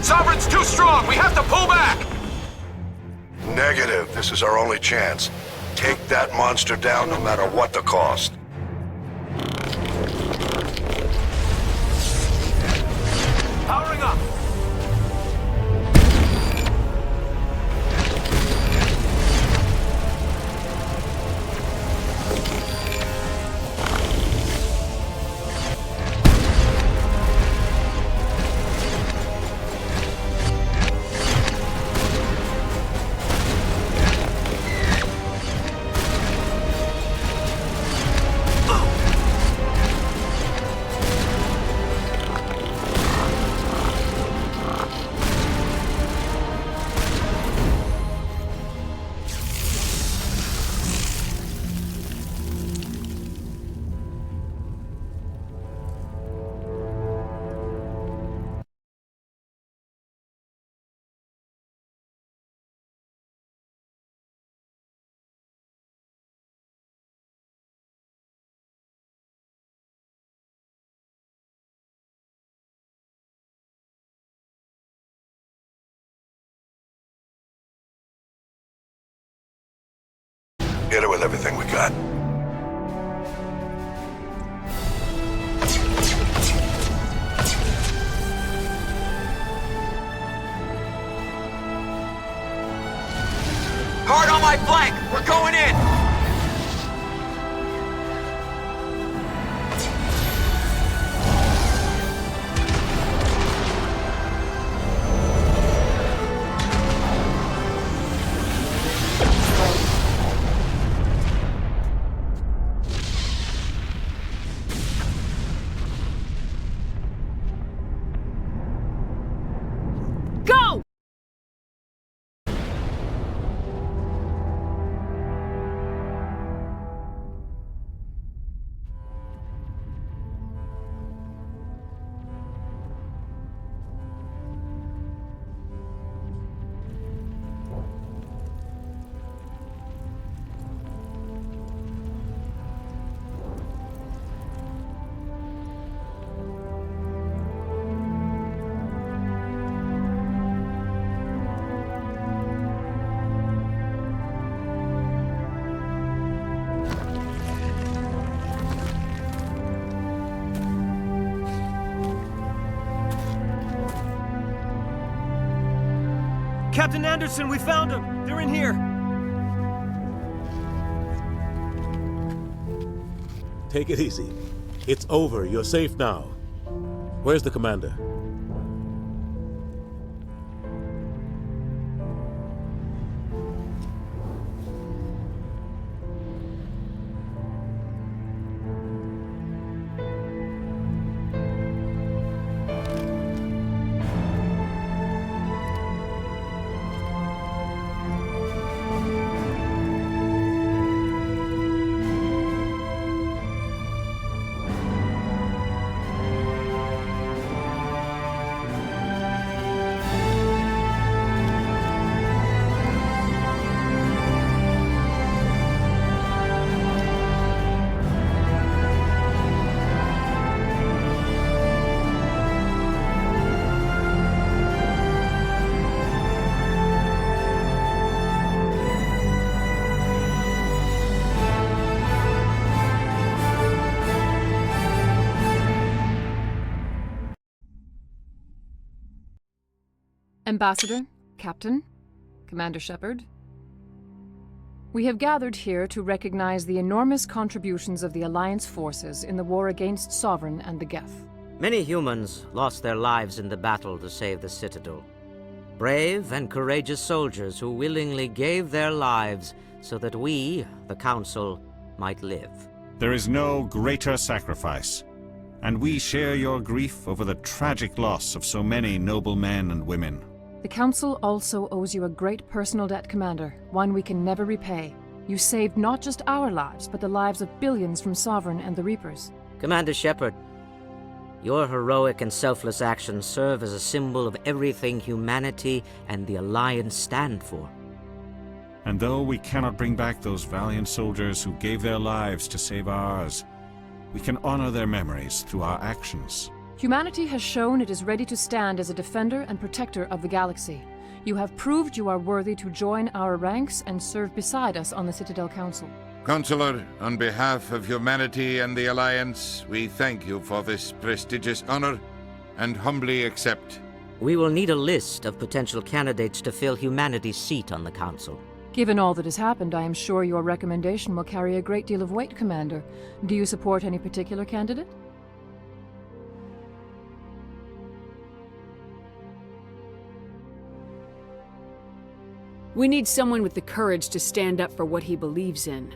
Sovereign's too strong! We have to pull back! Negative. This is our only chance. Take that monster down no matter what the cost. Powering up! Hit it with everything we got. Hard on my flank! We're going in! Go! Captain Anderson, we found them! They're in here! Take it easy. It's over. You're safe now. Where's the commander? Ambassador, Captain, Commander Shepard, we have gathered here to recognize the enormous contributions of the Alliance forces in the war against Sovereign and the Geth. Many humans lost their lives in the battle to save the Citadel. Brave and courageous soldiers who willingly gave their lives so that we, the Council, might live. There is no greater sacrifice, and we share your grief over the tragic loss of so many noble men and women. The Council also owes you a great personal debt, Commander, one we can never repay. You saved not just our lives, but the lives of billions from Sovereign and the Reapers. Commander Shepard, your heroic and selfless actions serve as a symbol of everything humanity and the Alliance stand for. And though we cannot bring back those valiant soldiers who gave their lives to save ours, we can honor their memories through our actions. Humanity has shown it is ready to stand as a defender and protector of the galaxy. You have proved you are worthy to join our ranks and serve beside us on the Citadel Council. Counselor, on behalf of humanity and the Alliance, we thank you for this prestigious honor and humbly accept. We will need a list of potential candidates to fill humanity's seat on the Council. Given all that has happened, I am sure your recommendation will carry a great deal of weight, Commander. Do you support any particular candidate? We need someone with the courage to stand up for what he believes in.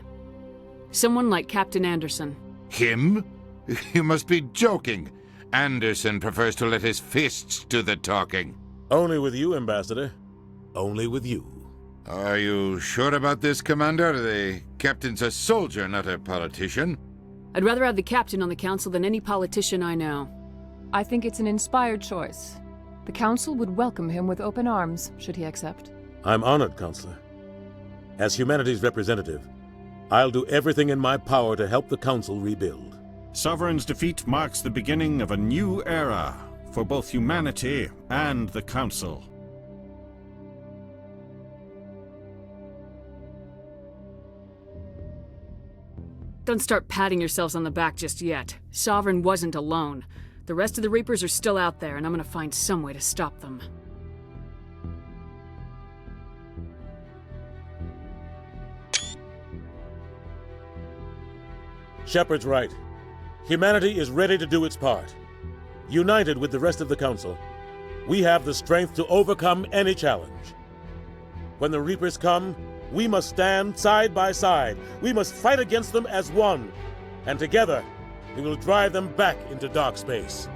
Someone like Captain Anderson. Him? You must be joking. Anderson prefers to let his fists do the talking. Only with you, Ambassador. Only with you. Are you sure about this, Commander? The captain's a soldier, not a politician. I'd rather have the captain on the council than any politician I know. I think it's an inspired choice. The Council would welcome him with open arms, should he accept. I'm honored, Counselor. As humanity's representative, I'll do everything in my power to help the Council rebuild. Sovereign's defeat marks the beginning of a new era for both humanity and the Council. Don't start patting yourselves on the back just yet. Sovereign wasn't alone. The rest of the Reapers are still out there, and I'm gonna find some way to stop them. Shepard's right. Humanity is ready to do its part. United with the rest of the Council, we have the strength to overcome any challenge. When the Reapers come, we must stand side by side. We must fight against them as one. And together, we will drive them back into dark space.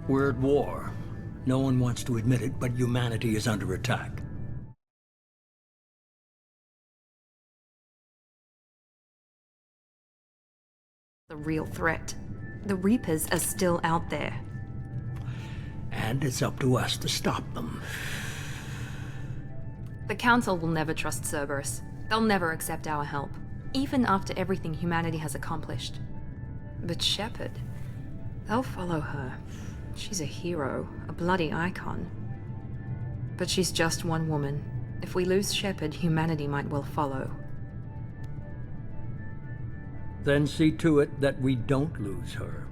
We're at war. No one wants to admit it, but humanity is under attack. The real threat. The Reapers are still out there. And it's up to us to stop them. The Council will never trust Cerberus. They'll never accept our help, even after everything humanity has accomplished. But Shepard, they'll follow her. She's a hero, a bloody icon. But she's just one woman. If we lose Shepard, humanity might well follow. Then see to it that we don't lose her.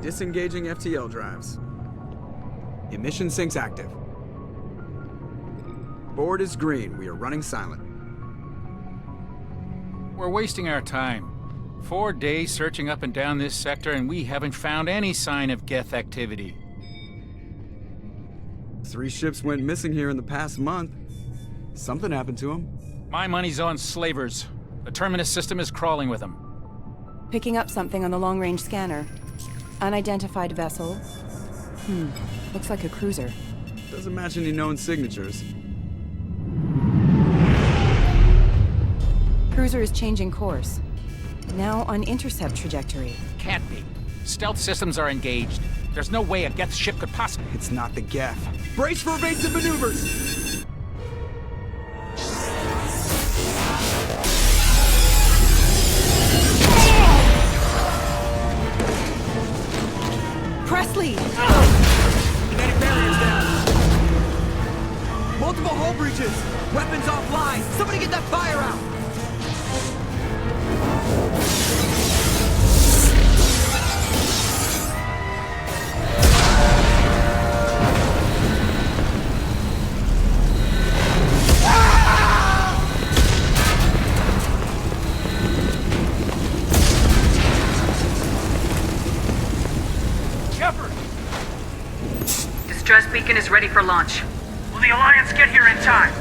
Disengaging FTL drives. Emission sinks active. Board is green. We are running silent. We're wasting our time. 4 days searching up and down this sector, and we haven't found any sign of Geth activity. 3 ships went missing here in the past month. Something happened to them. My money's on slavers. The Terminus system is crawling with them. Picking up something on the long-range scanner. Unidentified vessel. Looks like a cruiser. Doesn't match any known signatures. Cruiser is changing course. Now on intercept trajectory. Can't be. Stealth systems are engaged. There's no way a Geth ship could possibly... It's not the Geth. Brace for evasive maneuvers! Presley! Kinetic barriers down. Multiple hull breaches. Weapons offline. Somebody get that fire out. Shepard! Distress beacon is ready for launch. Will the Alliance get here in time?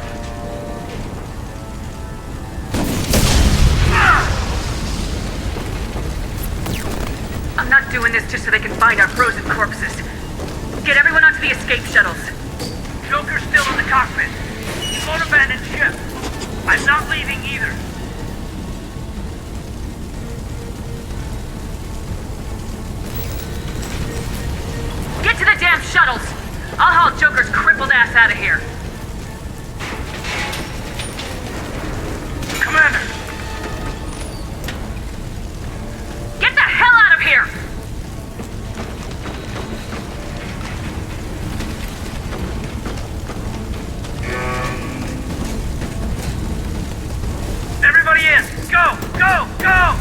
I'm not doing this just so they can find our frozen corpses. Get everyone onto the escape shuttles. Joker's still in the cockpit. He won't abandon ship. I'm not leaving either. Get to the damn shuttles! I'll haul Joker's crippled ass out of here. Commander! Get the hell out of here! Everybody in! Go! Go! Go!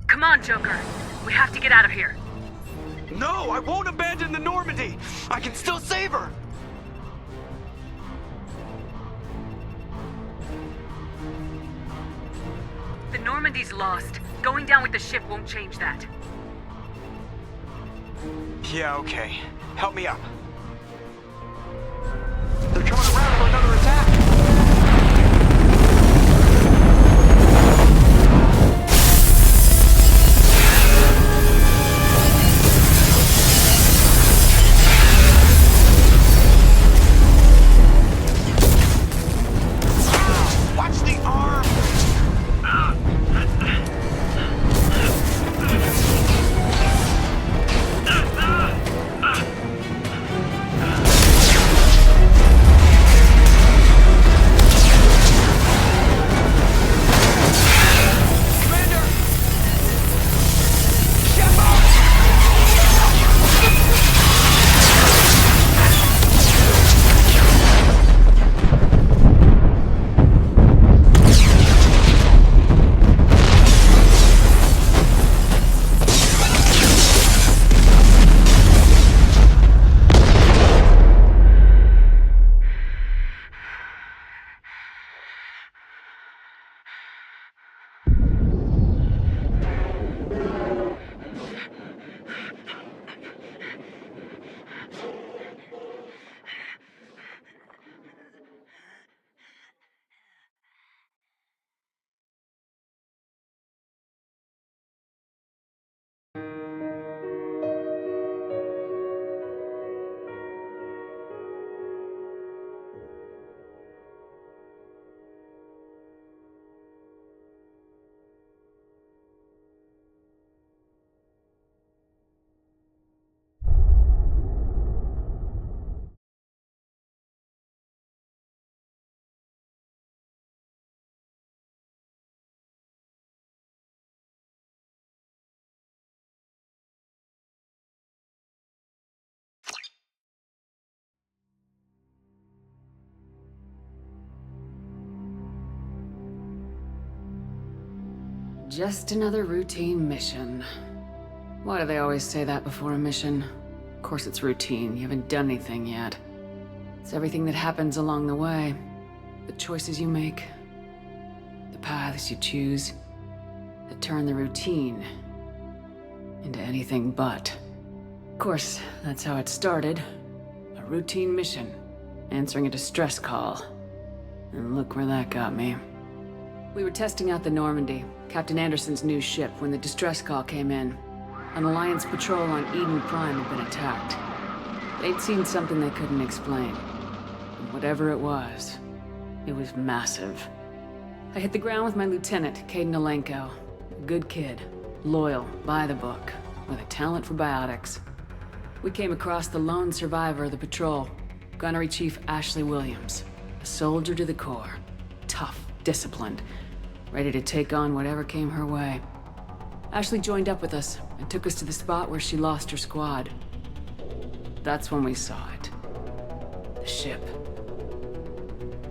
Come on, Joker. We have to get out of here. No, I won't abandon the Normandy! I can still save her! The Normandy's lost. Going down with the ship won't change that. Yeah, okay. Help me up. They're coming around for another attack! Just another routine mission. Why do they always say that before a mission? Of course it's routine, you haven't done anything yet. It's everything that happens along the way. The choices you make, the paths you choose, that turn the routine into anything but. Of course, that's how it started. A routine mission, answering a distress call. And look where that got me. We were testing out the Normandy, Captain Anderson's new ship, when the distress call came in. An Alliance patrol on Eden Prime had been attacked. They'd seen something they couldn't explain. And whatever it was massive. I hit the ground with my lieutenant, Kaiden Alenko. A good kid, loyal, by the book, with a talent for biotics. We came across the lone survivor of the patrol, Gunnery Chief Ashley Williams. A soldier to the core. Tough, disciplined, ready to take on whatever came her way. Ashley joined up with us and took us to the spot where she lost her squad. That's when we saw it. The ship.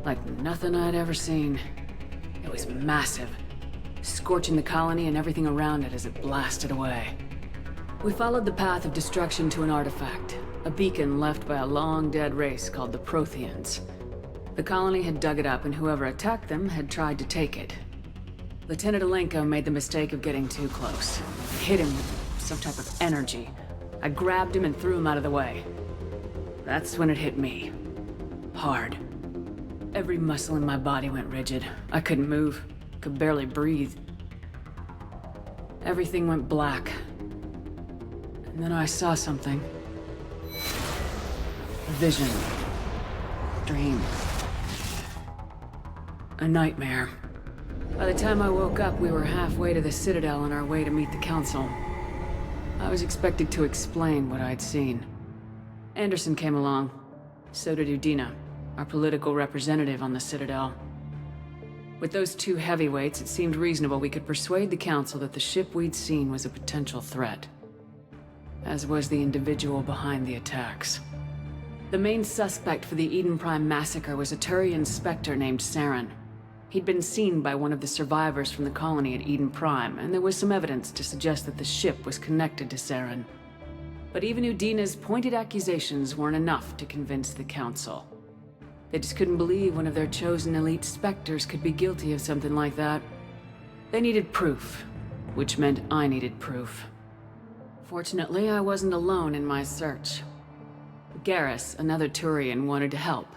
Like nothing I'd ever seen. It was massive, scorching the colony and everything around it as it blasted away. We followed the path of destruction to an artifact, a beacon left by a long-dead race called the Protheans. The colony had dug it up, and whoever attacked them had tried to take it. Lieutenant Alenko made the mistake of getting too close. I hit him with some type of energy. I grabbed him and threw him out of the way. That's when it hit me. Hard. Every muscle in my body went rigid. I couldn't move, could barely breathe. Everything went black. And then I saw something. A vision. Dream. A nightmare. By the time I woke up, we were halfway to the Citadel on our way to meet the Council. I was expected to explain what I'd seen. Anderson came along. So did Udina, our political representative on the Citadel. With those two heavyweights, it seemed reasonable we could persuade the Council that the ship we'd seen was a potential threat. As was the individual behind the attacks. The main suspect for the Eden Prime massacre was a Turian Spectre named Saren. He'd been seen by one of the survivors from the colony at Eden Prime, and there was some evidence to suggest that the ship was connected to Saren. But even Udina's pointed accusations weren't enough to convince the Council. They just couldn't believe one of their chosen elite Spectres could be guilty of something like that. They needed proof, which meant I needed proof. Fortunately, I wasn't alone in my search. Garrus, another Turian, wanted to help.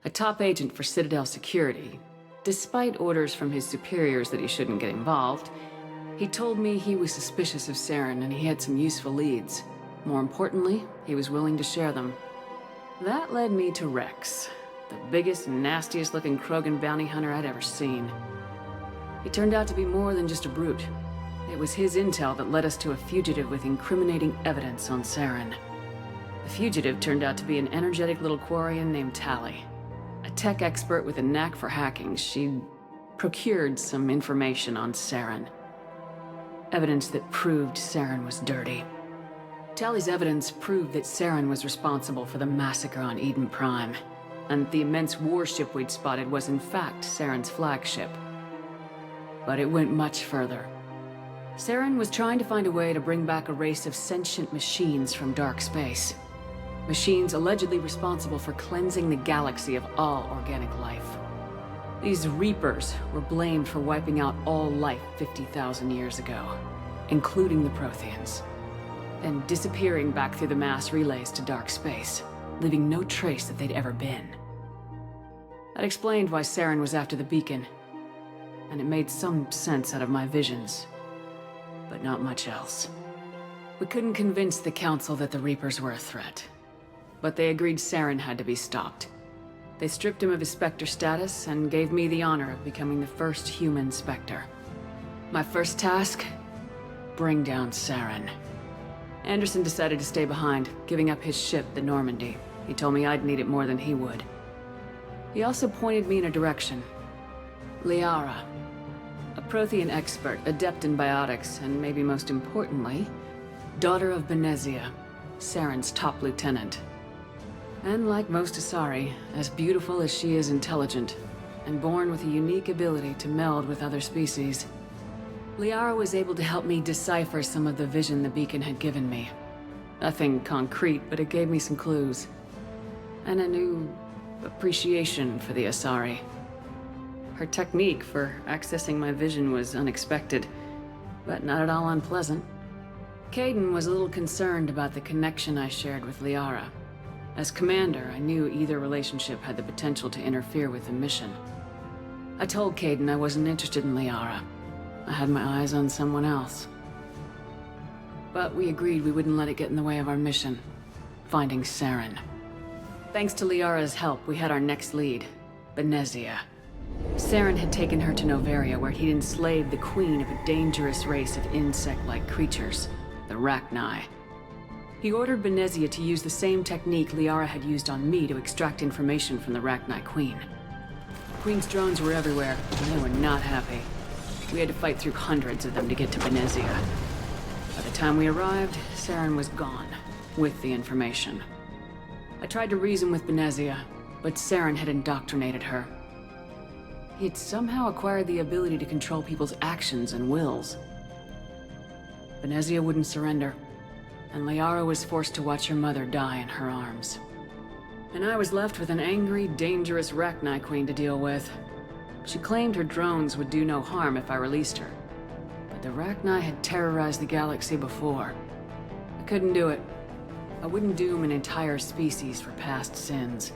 A top agent for Citadel security. Despite orders from his superiors that he shouldn't get involved, he told me he was suspicious of Saren and he had some useful leads. More importantly, he was willing to share them. That led me to Rex, the biggest, nastiest looking Krogan bounty hunter I'd ever seen. He turned out to be more than just a brute. It was his intel that led us to a fugitive with incriminating evidence on Saren. The fugitive turned out to be an energetic little Quarian named Tali. A tech expert with a knack for hacking, she'd procured some information on Saren. Evidence that proved Saren was dirty. Tali's evidence proved that Saren was responsible for the massacre on Eden Prime, and the immense warship we'd spotted was in fact Saren's flagship. But it went much further. Saren was trying to find a way to bring back a race of sentient machines from dark space. Machines allegedly responsible for cleansing the galaxy of all organic life. These Reapers were blamed for wiping out all life 50,000 years ago, including the Protheans, and disappearing back through the mass relays to dark space, leaving no trace that they'd ever been. That explained why Saren was after the beacon, and it made some sense out of my visions, but not much else. We couldn't convince the Council that the Reapers were a threat, but they agreed Saren had to be stopped. They stripped him of his Spectre status and gave me the honor of becoming the first human Spectre. My first task? Bring down Saren. Anderson decided to stay behind, giving up his ship, the Normandy. He told me I'd need it more than he would. He also pointed me in a direction. Liara. A Prothean expert, adept in biotics, and maybe most importantly, daughter of Benezia, Saren's top lieutenant. And like most Asari, as beautiful as she is intelligent, and born with a unique ability to meld with other species. Liara was able to help me decipher some of the vision the beacon had given me. Nothing concrete, but it gave me some clues. And a new appreciation for the Asari. Her technique for accessing my vision was unexpected, but not at all unpleasant. Kaiden was a little concerned about the connection I shared with Liara. As commander, I knew either relationship had the potential to interfere with the mission. I told Kaiden I wasn't interested in Liara. I had my eyes on someone else. But we agreed we wouldn't let it get in the way of our mission, finding Saren. Thanks to Liara's help, we had our next lead, Benezia. Saren had taken her to Noveria, where he'd enslaved the queen of a dangerous race of insect-like creatures, the Rachni. He ordered Benezia to use the same technique Liara had used on me to extract information from the Rachni queen. The queen's drones were everywhere, and they were not happy. We had to fight through hundreds of them to get to Benezia. By the time we arrived, Saren was gone, with the information. I tried to reason with Benezia, but Saren had indoctrinated her. He had somehow acquired the ability to control people's actions and wills. Benezia wouldn't surrender, and Liara was forced to watch her mother die in her arms. And I was left with an angry, dangerous Rachni queen to deal with. She claimed her drones would do no harm if I released her. But the Rachni had terrorized the galaxy before. I couldn't do it. I wouldn't doom an entire species for past sins.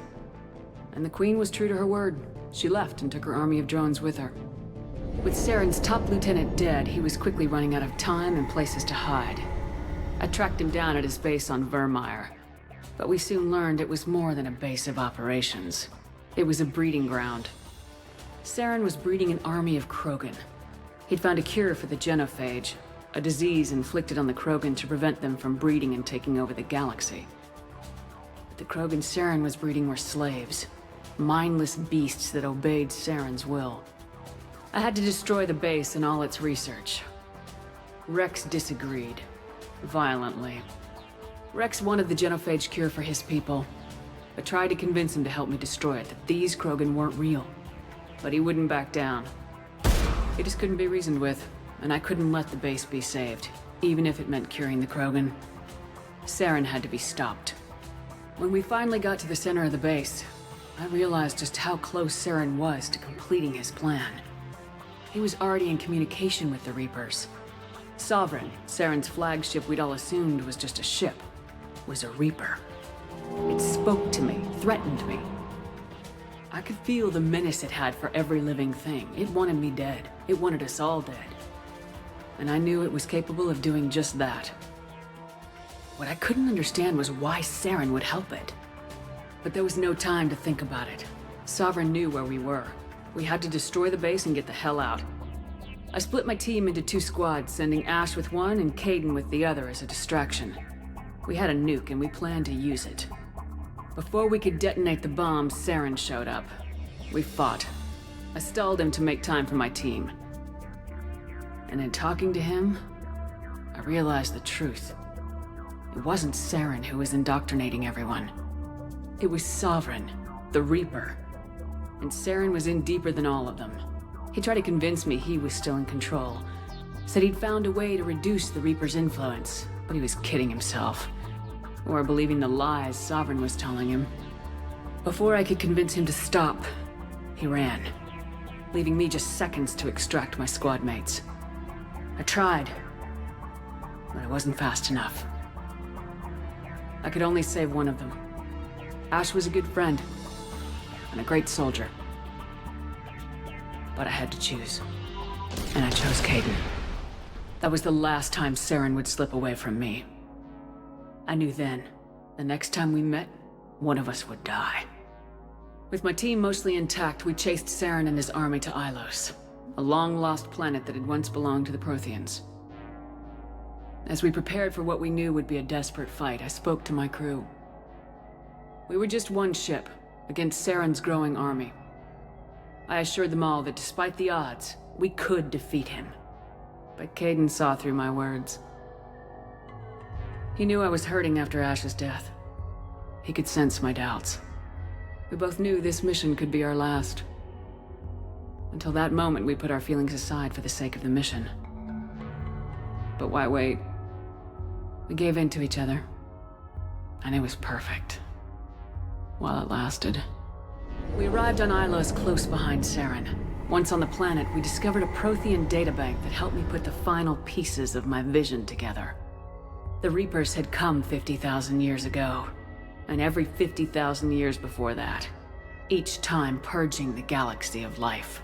And the queen was true to her word. She left and took her army of drones with her. With Saren's top lieutenant dead, he was quickly running out of time and places to hide. I tracked him down at his base on Vermeer. But we soon learned it was more than a base of operations. It was a breeding ground. Saren was breeding an army of Krogan. He'd found a cure for the genophage, a disease inflicted on the Krogan to prevent them from breeding and taking over the galaxy. But the Krogan Saren was breeding were slaves, mindless beasts that obeyed Saren's will. I had to destroy the base and all its research. Rex disagreed, violently. Rex wanted the genophage cure for his people. I tried to convince him to help me destroy it, that these Krogan weren't real. But he wouldn't back down. He just couldn't be reasoned with, and I couldn't let the base be saved, even if it meant curing the Krogan. Saren had to be stopped. When we finally got to the center of the base, I realized just how close Saren was to completing his plan. He was already in communication with the Reapers. Sovereign, Saren's flagship we'd all assumed was just a ship, was a Reaper. It spoke to me, threatened me. I could feel the menace it had for every living thing. It wanted me dead. It wanted us all dead. And I knew it was capable of doing just that. What I couldn't understand was why Saren would help it. But there was no time to think about it. Sovereign knew where we were. We had to destroy the base and get the hell out. I split my team into 2 squads, sending Ash with one and Kaiden with the other as a distraction. We had a nuke and we planned to use it. Before we could detonate the bomb, Saren showed up. We fought. I stalled him to make time for my team. And in talking to him, I realized the truth. It wasn't Saren who was indoctrinating everyone. It was Sovereign, the Reaper. And Saren was in deeper than all of them. He tried to convince me he was still in control. Said he'd found a way to reduce the Reaper's influence, but he was kidding himself. Or believing the lies Sovereign was telling him. Before I could convince him to stop, he ran, leaving me just seconds to extract my squad mates. I tried, but I wasn't fast enough. I could only save one of them. Ash was a good friend, and a great soldier. But I had to choose, and I chose Kaiden. That was the last time Saren would slip away from me. I knew then, the next time we met, one of us would die. With my team mostly intact, we chased Saren and his army to Ilos, a long-lost planet that had once belonged to the Protheans. As we prepared for what we knew would be a desperate fight, I spoke to my crew. We were just one ship, against Saren's growing army. I assured them all that despite the odds, we could defeat him. But Kaiden saw through my words. He knew I was hurting after Ash's death. He could sense my doubts. We both knew this mission could be our last. Until that moment, we put our feelings aside for the sake of the mission. But why wait? We gave in to each other. And it was perfect. While it lasted. We arrived on Ilos close behind Saren. Once on the planet, we discovered a Prothean databank that helped me put the final pieces of my vision together. The Reapers had come 50,000 years ago, and every 50,000 years before that, each time purging the galaxy of life.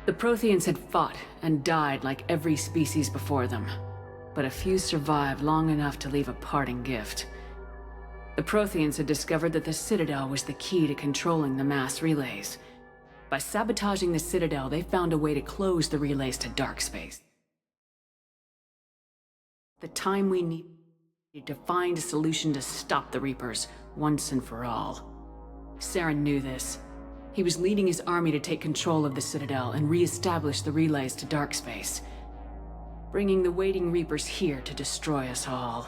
The Protheans had fought and died like every species before them, but a few survived long enough to leave a parting gift. The Protheans had discovered that the Citadel was the key to controlling the mass relays. By sabotaging the Citadel, they found a way to close the relays to dark space. The time we needed to find a solution to stop the Reapers once and for all. Saren knew this. He was leading his army to take control of the Citadel and re-establish the relays to dark space, bringing the waiting Reapers here to destroy us all.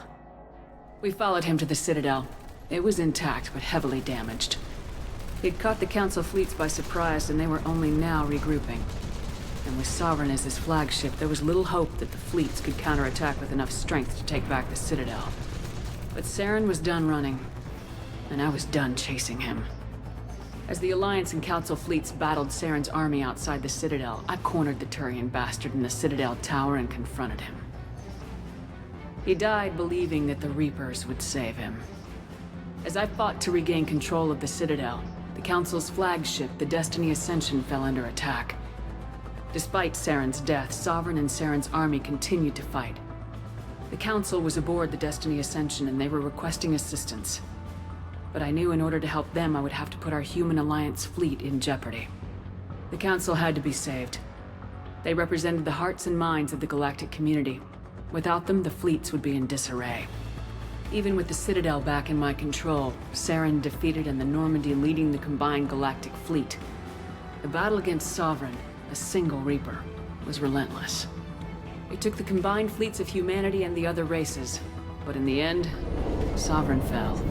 We followed him to the Citadel. It was intact, but heavily damaged. He'd caught the Council fleets by surprise, and they were only now regrouping. And with Sovereign as his flagship, there was little hope that the fleets could counterattack with enough strength to take back the Citadel. But Saren was done running, and I was done chasing him. As the Alliance and Council fleets battled Saren's army outside the Citadel, I cornered the Turian bastard in the Citadel tower and confronted him. He died believing that the Reapers would save him. As I fought to regain control of the Citadel, the Council's flagship, the Destiny Ascension, fell under attack. Despite Saren's death, Sovereign and Saren's army continued to fight. The Council was aboard the Destiny Ascension and they were requesting assistance. But I knew in order to help them, I would have to put our human Alliance fleet in jeopardy. The Council had to be saved. They represented the hearts and minds of the galactic community. Without them, the fleets would be in disarray. Even with the Citadel back in my control, Saren defeated and the Normandy leading the combined galactic fleet. The battle against Sovereign, a single Reaper, was relentless. It took the combined fleets of humanity and the other races, but in the end, Sovereign fell.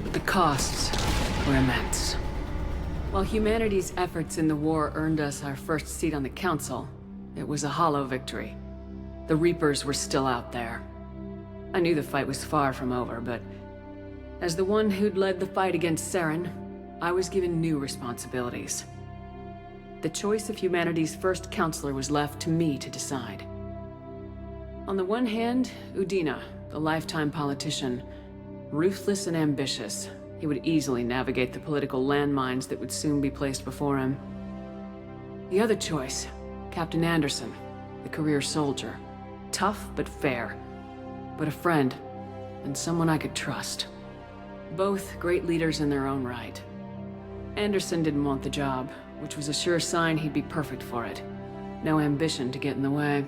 But the costs were immense. While humanity's efforts in the war earned us our first seat on the Council, it was a hollow victory. The Reapers were still out there. I knew the fight was far from over, but as the one who'd led the fight against Saren, I was given new responsibilities. The choice of humanity's first counselor was left to me to decide. On the one hand, Udina, the lifetime politician, ruthless and ambitious. He would easily navigate the political landmines that would soon be placed before him. The other choice, Captain Anderson, the career soldier. Tough but fair, but a friend, and someone I could trust. Both great leaders in their own right. Anderson didn't want the job, which was a sure sign he'd be perfect for it. No ambition to get in the way.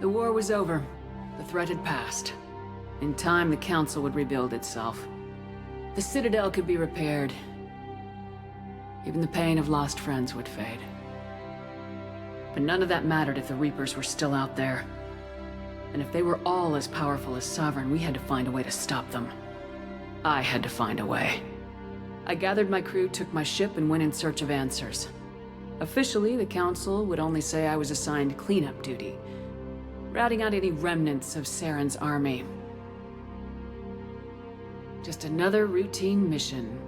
The war was over. The threat had passed. In time, the Council would rebuild itself. The Citadel could be repaired. Even the pain of lost friends would fade. But none of that mattered if the Reapers were still out there. And if they were all as powerful as Sovereign, we had to find a way to stop them. I had to find a way. I gathered my crew, took my ship, and went in search of answers. Officially, the Council would only say I was assigned cleanup duty, routing out any remnants of Saren's army. Just another routine mission.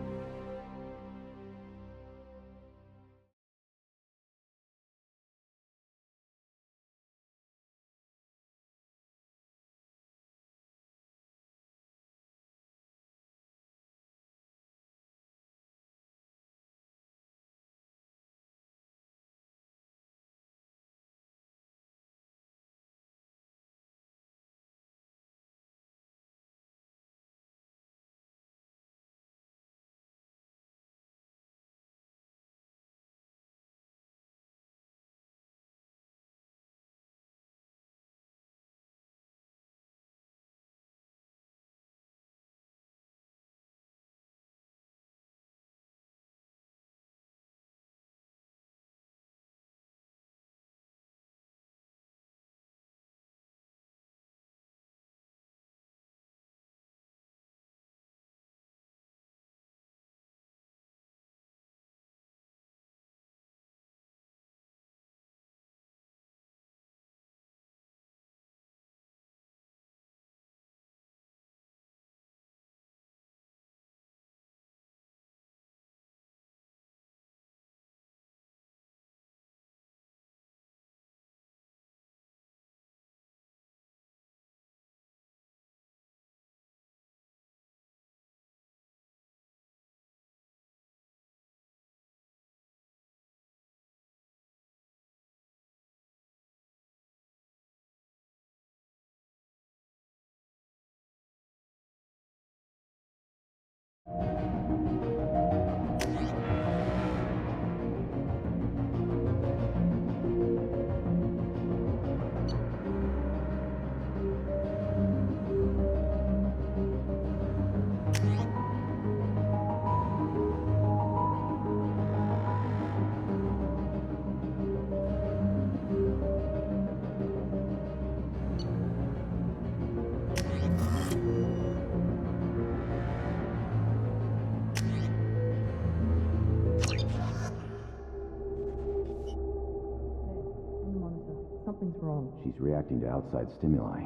Something's wrong. She's reacting to outside stimuli,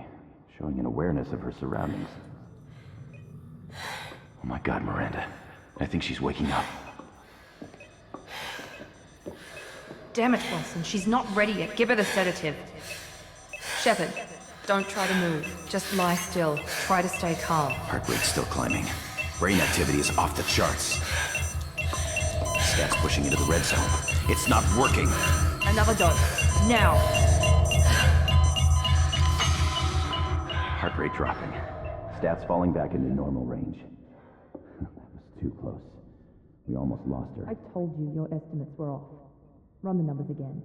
showing an awareness of her surroundings. Oh my god, Miranda. I think she's waking up. Damn it, Wilson. She's not ready yet. Give her the sedative. Shepard, don't try to move. Just lie still. Try to stay calm. Heart rate's still climbing. Brain activity is off the charts. Stats pushing into the red zone. It's not working. Another dose. Now. Heart rate dropping. Stats falling back into normal range. That was too close. We almost lost her. I told you your estimates were off. Run the numbers again.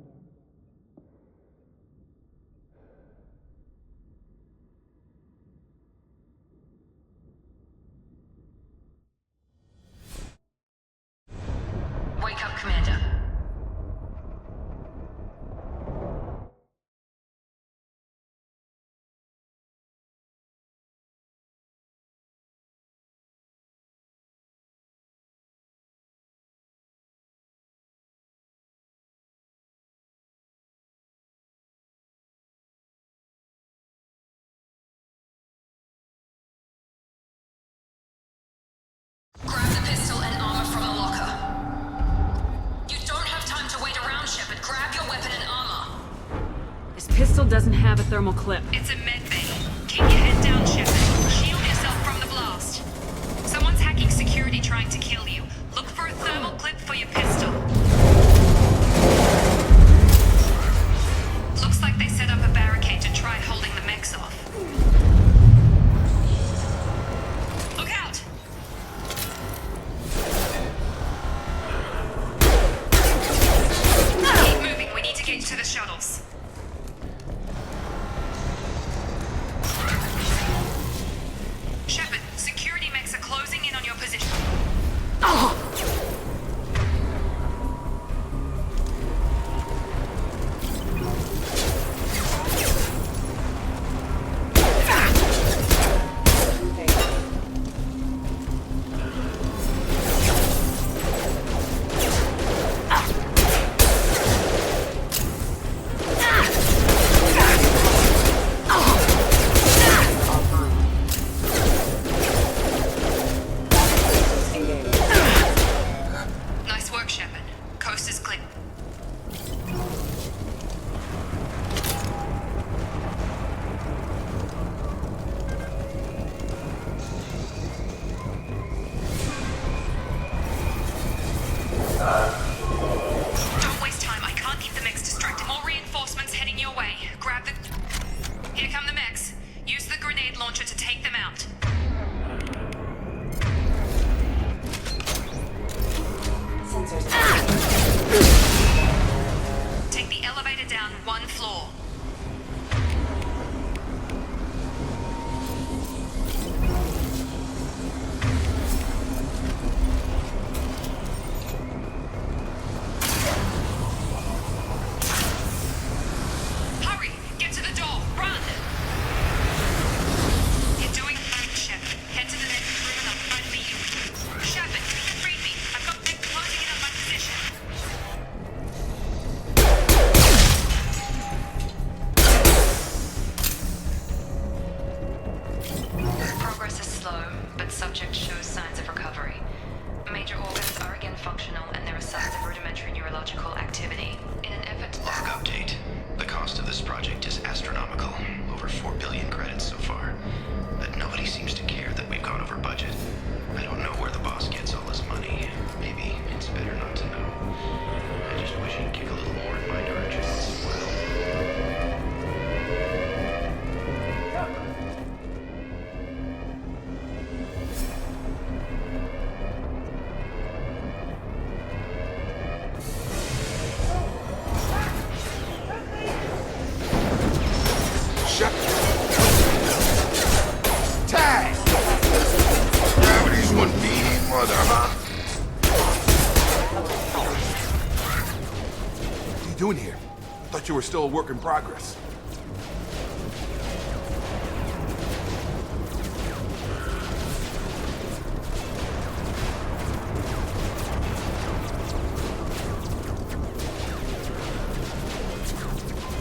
Wake up, Commander. Grab the pistol and armor from the locker. You don't have time to wait around, Shepard. Grab your weapon and armor. This pistol doesn't have a thermal clip. It's a med bay. Keep your head down, Shepard. Shield yourself from the blast. Someone's hacking security trying to kill you. Look for a thermal clip for your pistol. Looks like they set up a barricade to try holding the mechs off. Look out! Keep moving. We need to get to the shuttles. doing here? Thought you were still a work in progress.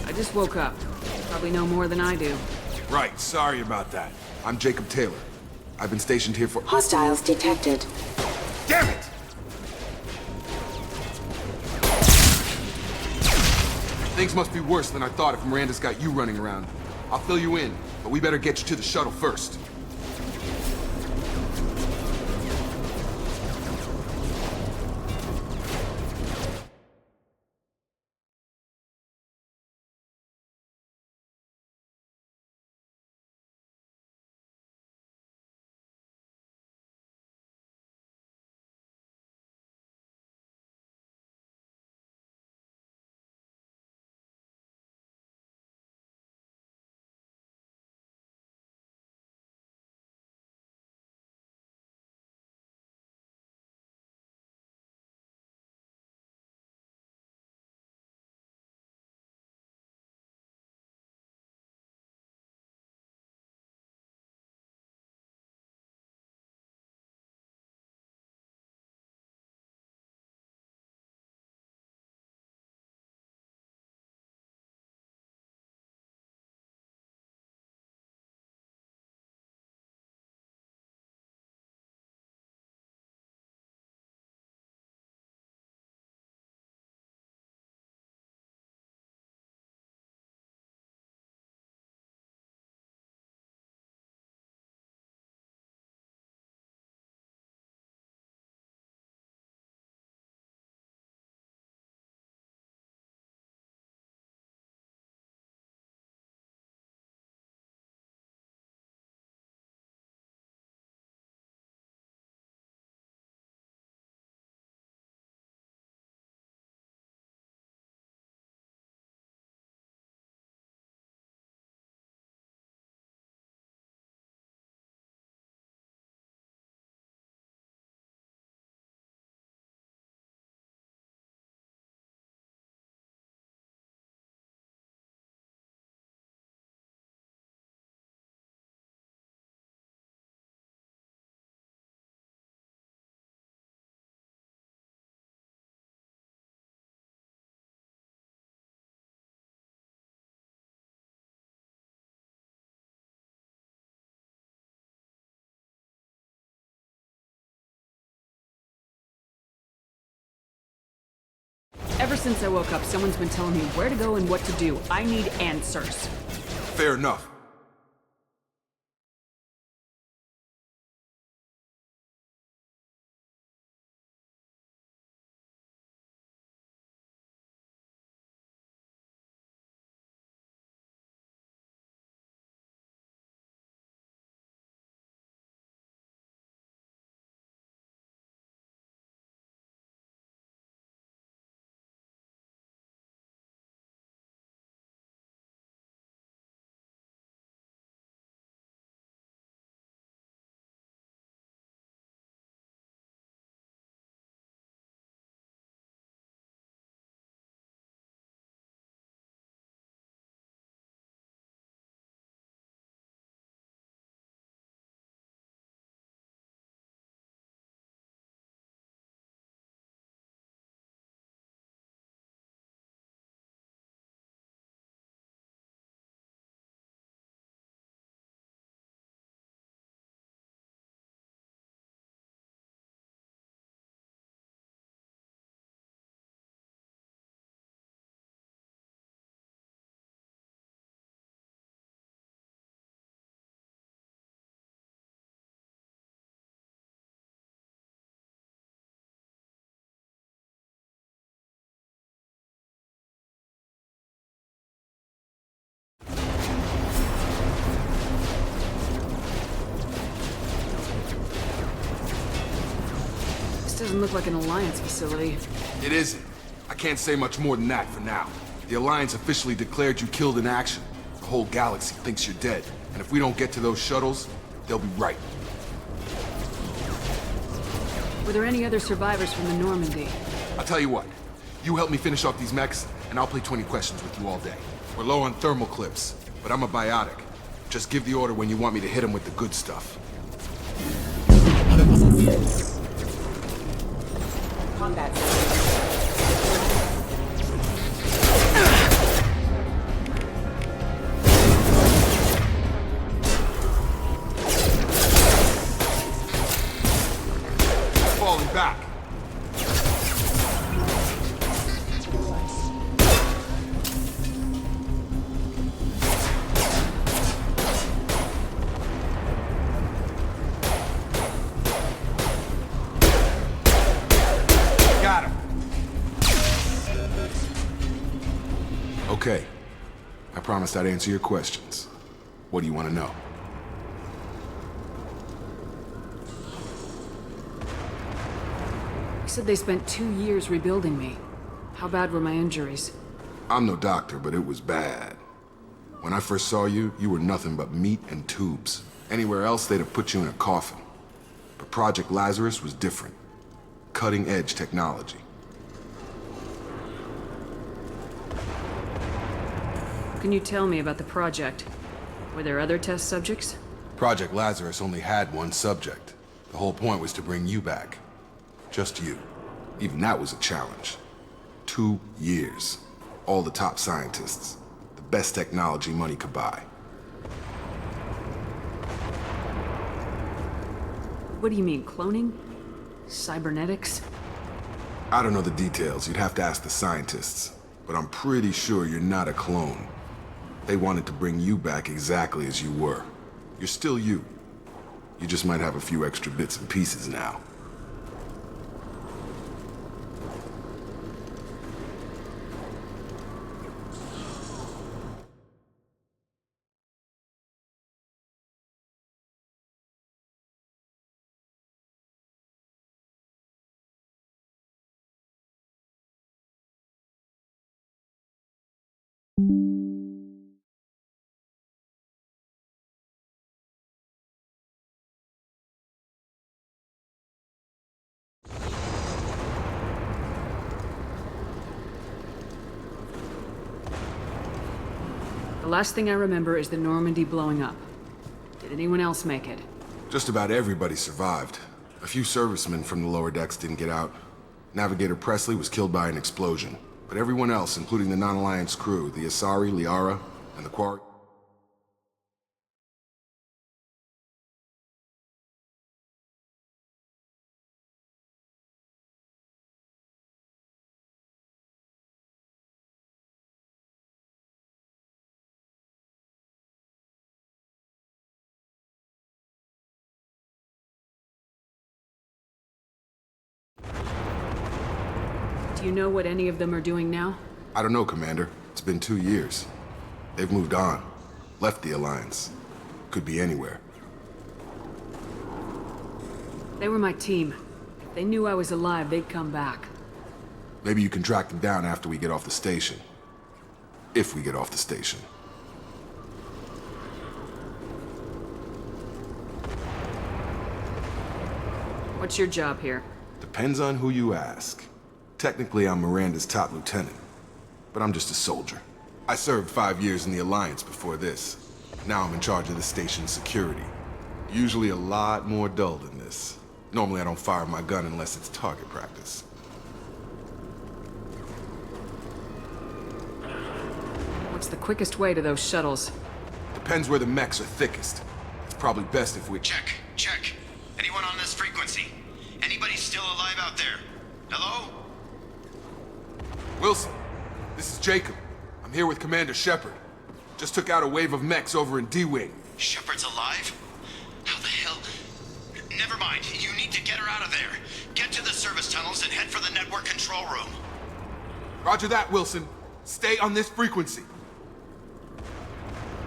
I just woke up. Probably know more than I do. Right, sorry about that. I'm Jacob Taylor. I've been stationed here for— Hostiles detected. Damn it! Things must be worse than I thought if Miranda's got you running around. I'll fill you in, but we better get you to the shuttle first. Ever since I woke up, someone's been telling me where to go and what to do. I need answers. Fair enough. This doesn't look like an Alliance facility. It isn't. I can't say much more than that for now. The Alliance officially declared you killed in action. The whole galaxy thinks you're dead. And if we don't get to those shuttles, they'll be right. Were there any other survivors from the Normandy? I'll tell you what. You help me finish off these mechs, and I'll play 20 questions with you all day. We're low on thermal clips, but I'm a biotic. Just give the order when you want me to hit him with the good stuff. Combat. Falling back. Got him. Okay. I promised I'd answer your questions. What do you want to know? You said they spent 2 years rebuilding me. How bad were my injuries? I'm no doctor, but it was bad. When I first saw you, you were nothing but meat and tubes. Anywhere else, they'd have put you in a coffin. But Project Lazarus was different. Cutting-edge technology. Can you tell me about the project? Were there other test subjects? Project Lazarus only had one subject. The whole point was to bring you back. Just you. Even that was a challenge. 2 years. All the top scientists. The best technology money could buy. What do you mean, cloning? Cybernetics? I don't know the details. You'd have to ask the scientists. But I'm pretty sure you're not a clone. They wanted to bring you back exactly as you were. You're still you. You just might have a few extra bits and pieces now. The last thing I remember is the Normandy blowing up. Did anyone else make it? Just about everybody survived. A few servicemen from the lower decks didn't get out. Navigator Presley was killed by an explosion. But everyone else, including the non-Alliance crew, the Asari, Liara, and the Quarry... Do you know what any of them are doing now? I don't know, Commander. It's been 2 years. They've moved on. Left the Alliance. Could be anywhere. They were my team. If they knew I was alive, they'd come back. Maybe you can track them down after we get off the station. If we get off the station. What's your job here? Depends on who you ask. Technically, I'm Miranda's top lieutenant, but I'm just a soldier. I served 5 years in the Alliance before this. Now I'm in charge of the station's security. Usually a lot more dull than this. Normally I don't fire my gun unless it's target practice. What's the quickest way to those shuttles? Depends where the mechs are thickest. It's probably best if we... Check. Anyone on this frequency? Anybody still alive out there? Hello? Wilson, this is Jacob. I'm here with Commander Shepard. Just took out a wave of mechs over in D-Wing. Shepard's alive? How the hell? Never mind. You need to get her out of there. Get to the service tunnels and head for the network control room. Roger that, Wilson. Stay on this frequency.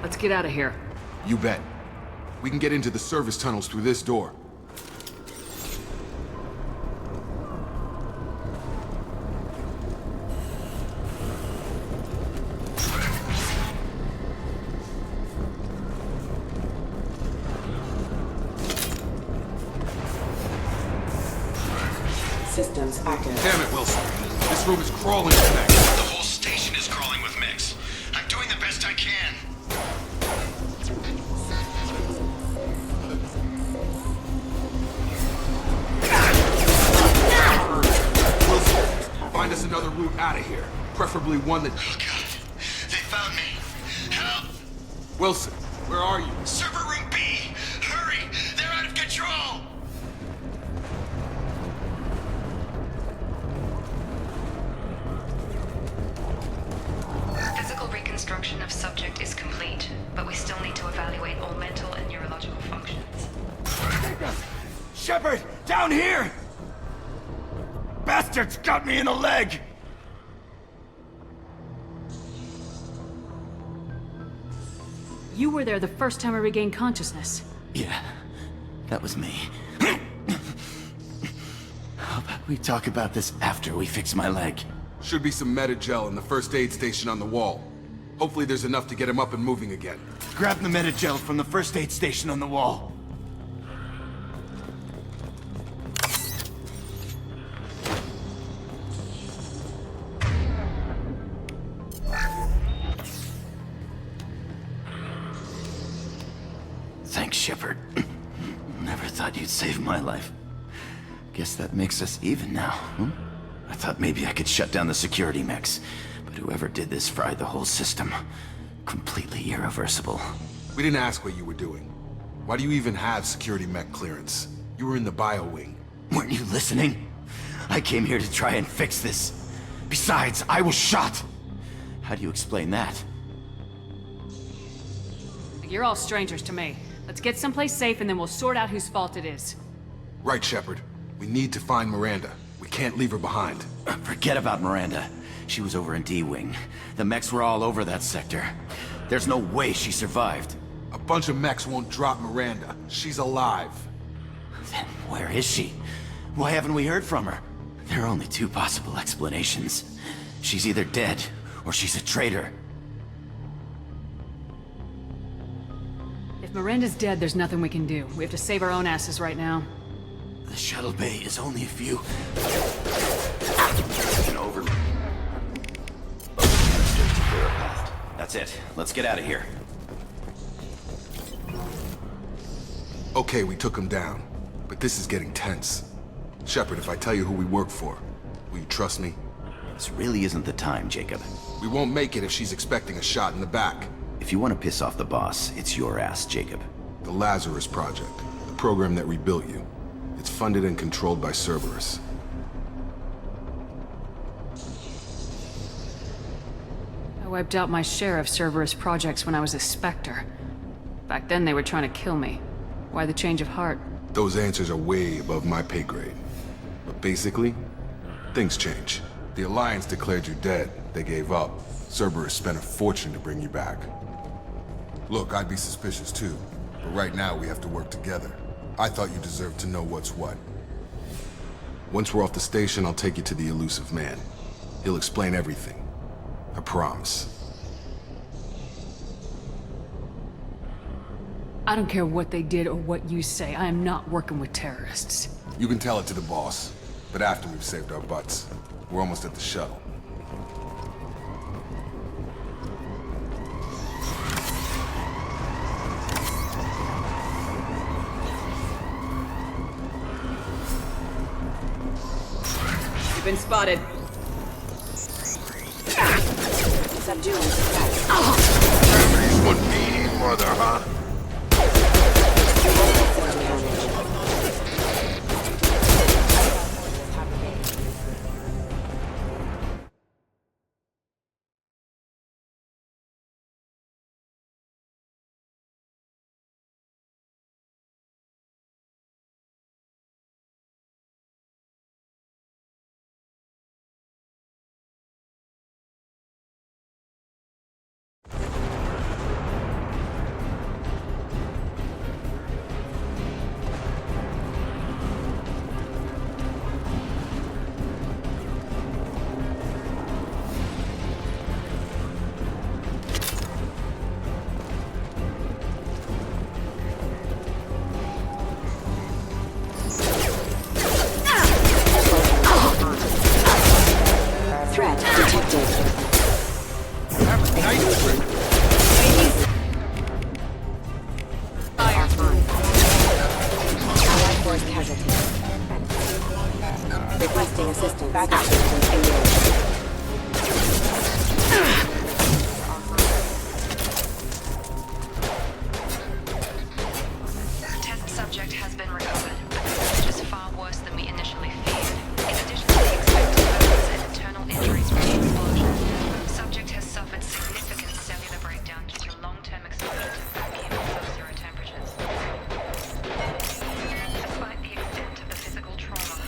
Let's get out of here. You bet. We can get into the service tunnels through this door. Systems active. Damn it, Wilson. This room is crawling with mechs. The whole station can. Wilson, find us another route out of here. Preferably one that... Oh, God. They found me. Help! Wilson, where are you? Server room B! Hurry! They're out of control! Physical reconstruction of subject is complete, but we still need to evaluate all mental and neurological functions. Shepard! Down here! Bastards got me in the leg! You were there the first time I regained consciousness. Yeah, that was me. How about we talk about this after we fix my leg? Should be some Metagel in the first aid station on the wall. Hopefully there's enough to get him up and moving again. Grab the Metagel from the first aid station on the wall. Thanks, Shepard. Never thought you'd save my life. Guess that makes us even now, hmm? I thought maybe I could shut down the security mechs, but whoever did this fried the whole system. Completely irreversible. We didn't ask what you were doing. Why do you even have security mech clearance? You were in the bio wing. Weren't you listening? I came here to try and fix this. Besides, I was shot. How do you explain that? You're all strangers to me. Let's get someplace safe and then we'll sort out whose fault it is. Right, Shepard. We need to find Miranda. We can't leave her behind. Forget about Miranda. She was over in D-Wing. The mechs were all over that sector. There's no way she survived. A bunch of mechs won't drop Miranda. She's alive. Then where is she? Why haven't we heard from her? There are only two possible explanations. She's either dead, or she's a traitor. If Miranda's dead, there's nothing we can do. We have to save our own asses right now. The shuttle bay is only a few... and over... That's it. Let's get out of here. Okay, we took him down. But this is getting tense. Shepard, if I tell you who we work for, will you trust me? This really isn't the time, Jacob. We won't make it if she's expecting a shot in the back. If you want to piss off the boss, it's your ass, Jacob. The Lazarus Project, the program that rebuilt you. It's funded and controlled by Cerberus. I wiped out my share of Cerberus projects when I was a Spectre. Back then they were trying to kill me. Why the change of heart? Those answers are way above my pay grade. But basically, things change. The Alliance declared you dead. They gave up. Cerberus spent a fortune to bring you back. Look, I'd be suspicious too. But right now we have to work together. I thought you deserved to know what's what. Once we're off the station, I'll take you to the Illusive Man. He'll explain everything. I promise. I don't care what they did or what you say. I am not working with terrorists. You can tell it to the boss, but after we've saved our butts. We're almost at the shuttle. You've been spotted. Gravity's one mean mother, huh? Requesting assistance. Actions in the Test subject has been recovered, but the damage is far worse than we initially feared. In addition to the expected burns and internal injuries from the explosion, subject has suffered significant cellular breakdown due to long-term exposure to vacuum and sub-zero temperatures. Despite the extent of the physical trauma,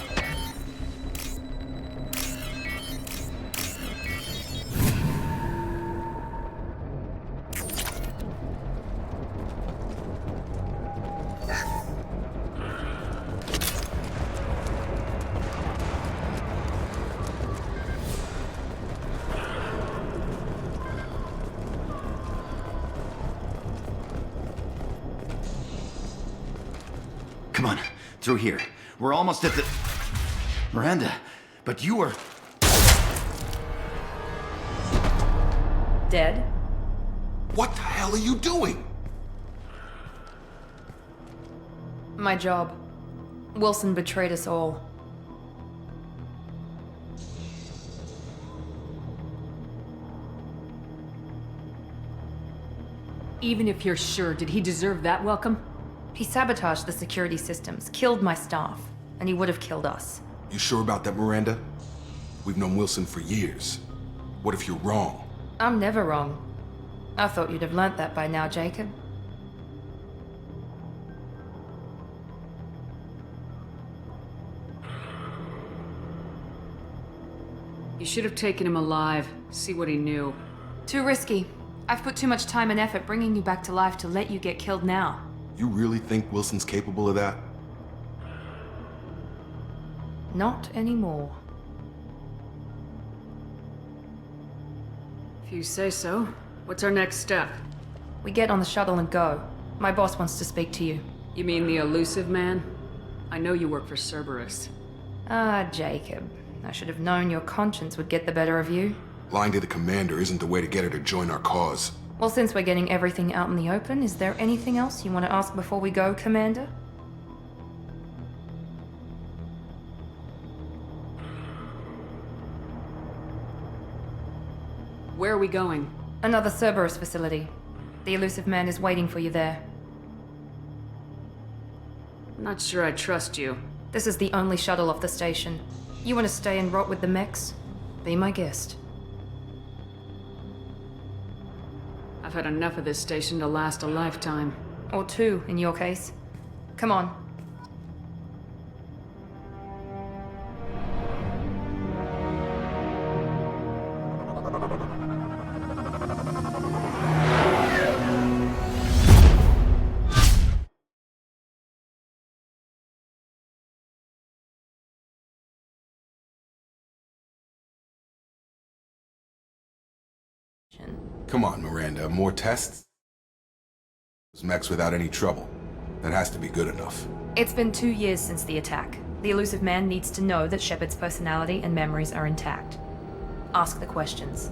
Come on, through here. We're almost at the... Miranda, but you were... dead? What the hell are you doing? My job. Wilson betrayed us all. Even if you're sure, did he deserve that welcome? He sabotaged the security systems, killed my staff, and he would have killed us. You sure about that, Miranda? We've known Wilson for years. What if you're wrong? I'm never wrong. I thought you'd have learnt that by now, Jacob. You should have taken him alive, see what he knew. Too risky. I've put too much time and effort bringing you back to life to let you get killed now. You really think Wilson's capable of that? Not anymore. If you say so. What's our next step? We get on the shuttle and go. My boss wants to speak to you. You mean the Illusive Man? I know you work for Cerberus. Ah, Jacob. I should have known your conscience would get the better of you. Lying to the commander isn't the way to get her to join our cause. Well, since we're getting everything out in the open, is there anything else you want to ask before we go, Commander? Where are we going? Another Cerberus facility. The Illusive Man is waiting for you there. I'm not sure I trust you. This is the only shuttle off the station. You want to stay and rot with the mechs? Be my guest. I've had enough of this station to last a lifetime. Or two, in your case. Come on. Come on, Miranda, more tests? Those mechs without any trouble. That has to be good enough. It's been 2 years since the attack. The Illusive Man needs to know that Shepard's personality and memories are intact. Ask the questions.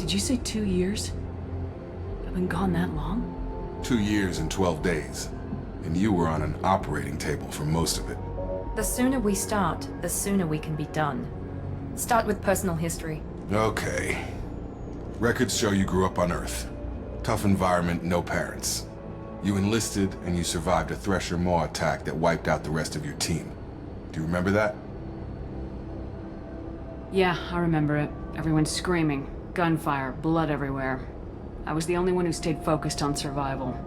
Did you say 2 years? I've been gone that long? 2 years and 12 days. And you were on an operating table for most of it. The sooner we start, the sooner we can be done. Start with personal history. Okay. Records show you grew up on Earth. Tough environment, no parents. You enlisted and you survived a Thresher Maw attack that wiped out the rest of your team. Do you remember that? Yeah, I remember it. Everyone screaming, gunfire, blood everywhere. I was the only one who stayed focused on survival.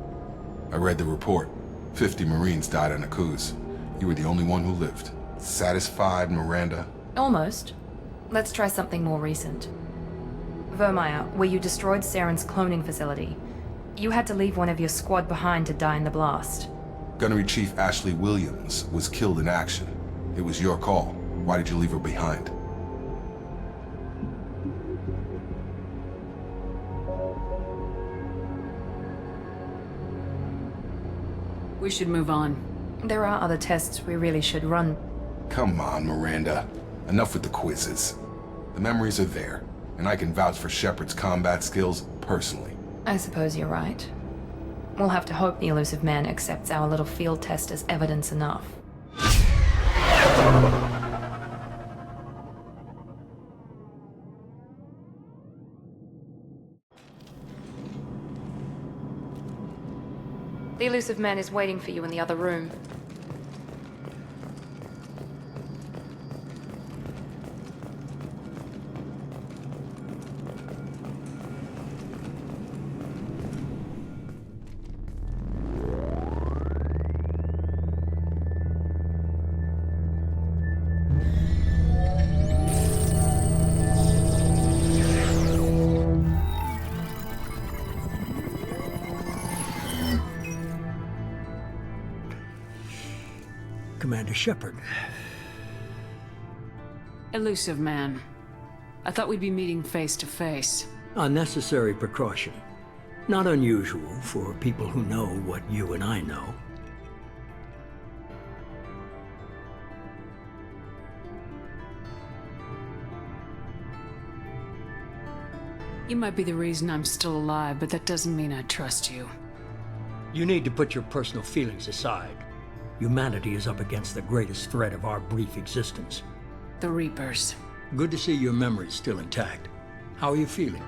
I read the report. 50 Marines died in a cruise. You were the only one who lived. Satisfied, Miranda? Almost. Let's try something more recent. Vermeer, where you destroyed Saren's cloning facility. You had to leave one of your squad behind to die in the blast. Gunnery Chief Ashley Williams was killed in action. It was your call. Why did you leave her behind? We should move on. There are other tests we really should run. Come on, Miranda. Enough with the quizzes. The memories are there, and I can vouch for Shepard's combat skills personally. I suppose you're right. We'll have to hope the Illusive Man accepts our little field test as evidence enough. The Illusive Man is waiting for you in the other room. Commander Shepard. Illusive Man. I thought we'd be meeting face to face. Unnecessary precaution. Not unusual for people who know what you and I know. You might be the reason I'm still alive, but that doesn't mean I trust you. You need to put your personal feelings aside. Humanity is up against the greatest threat of our brief existence. The Reapers. Good to see your memory's still intact. How are you feeling?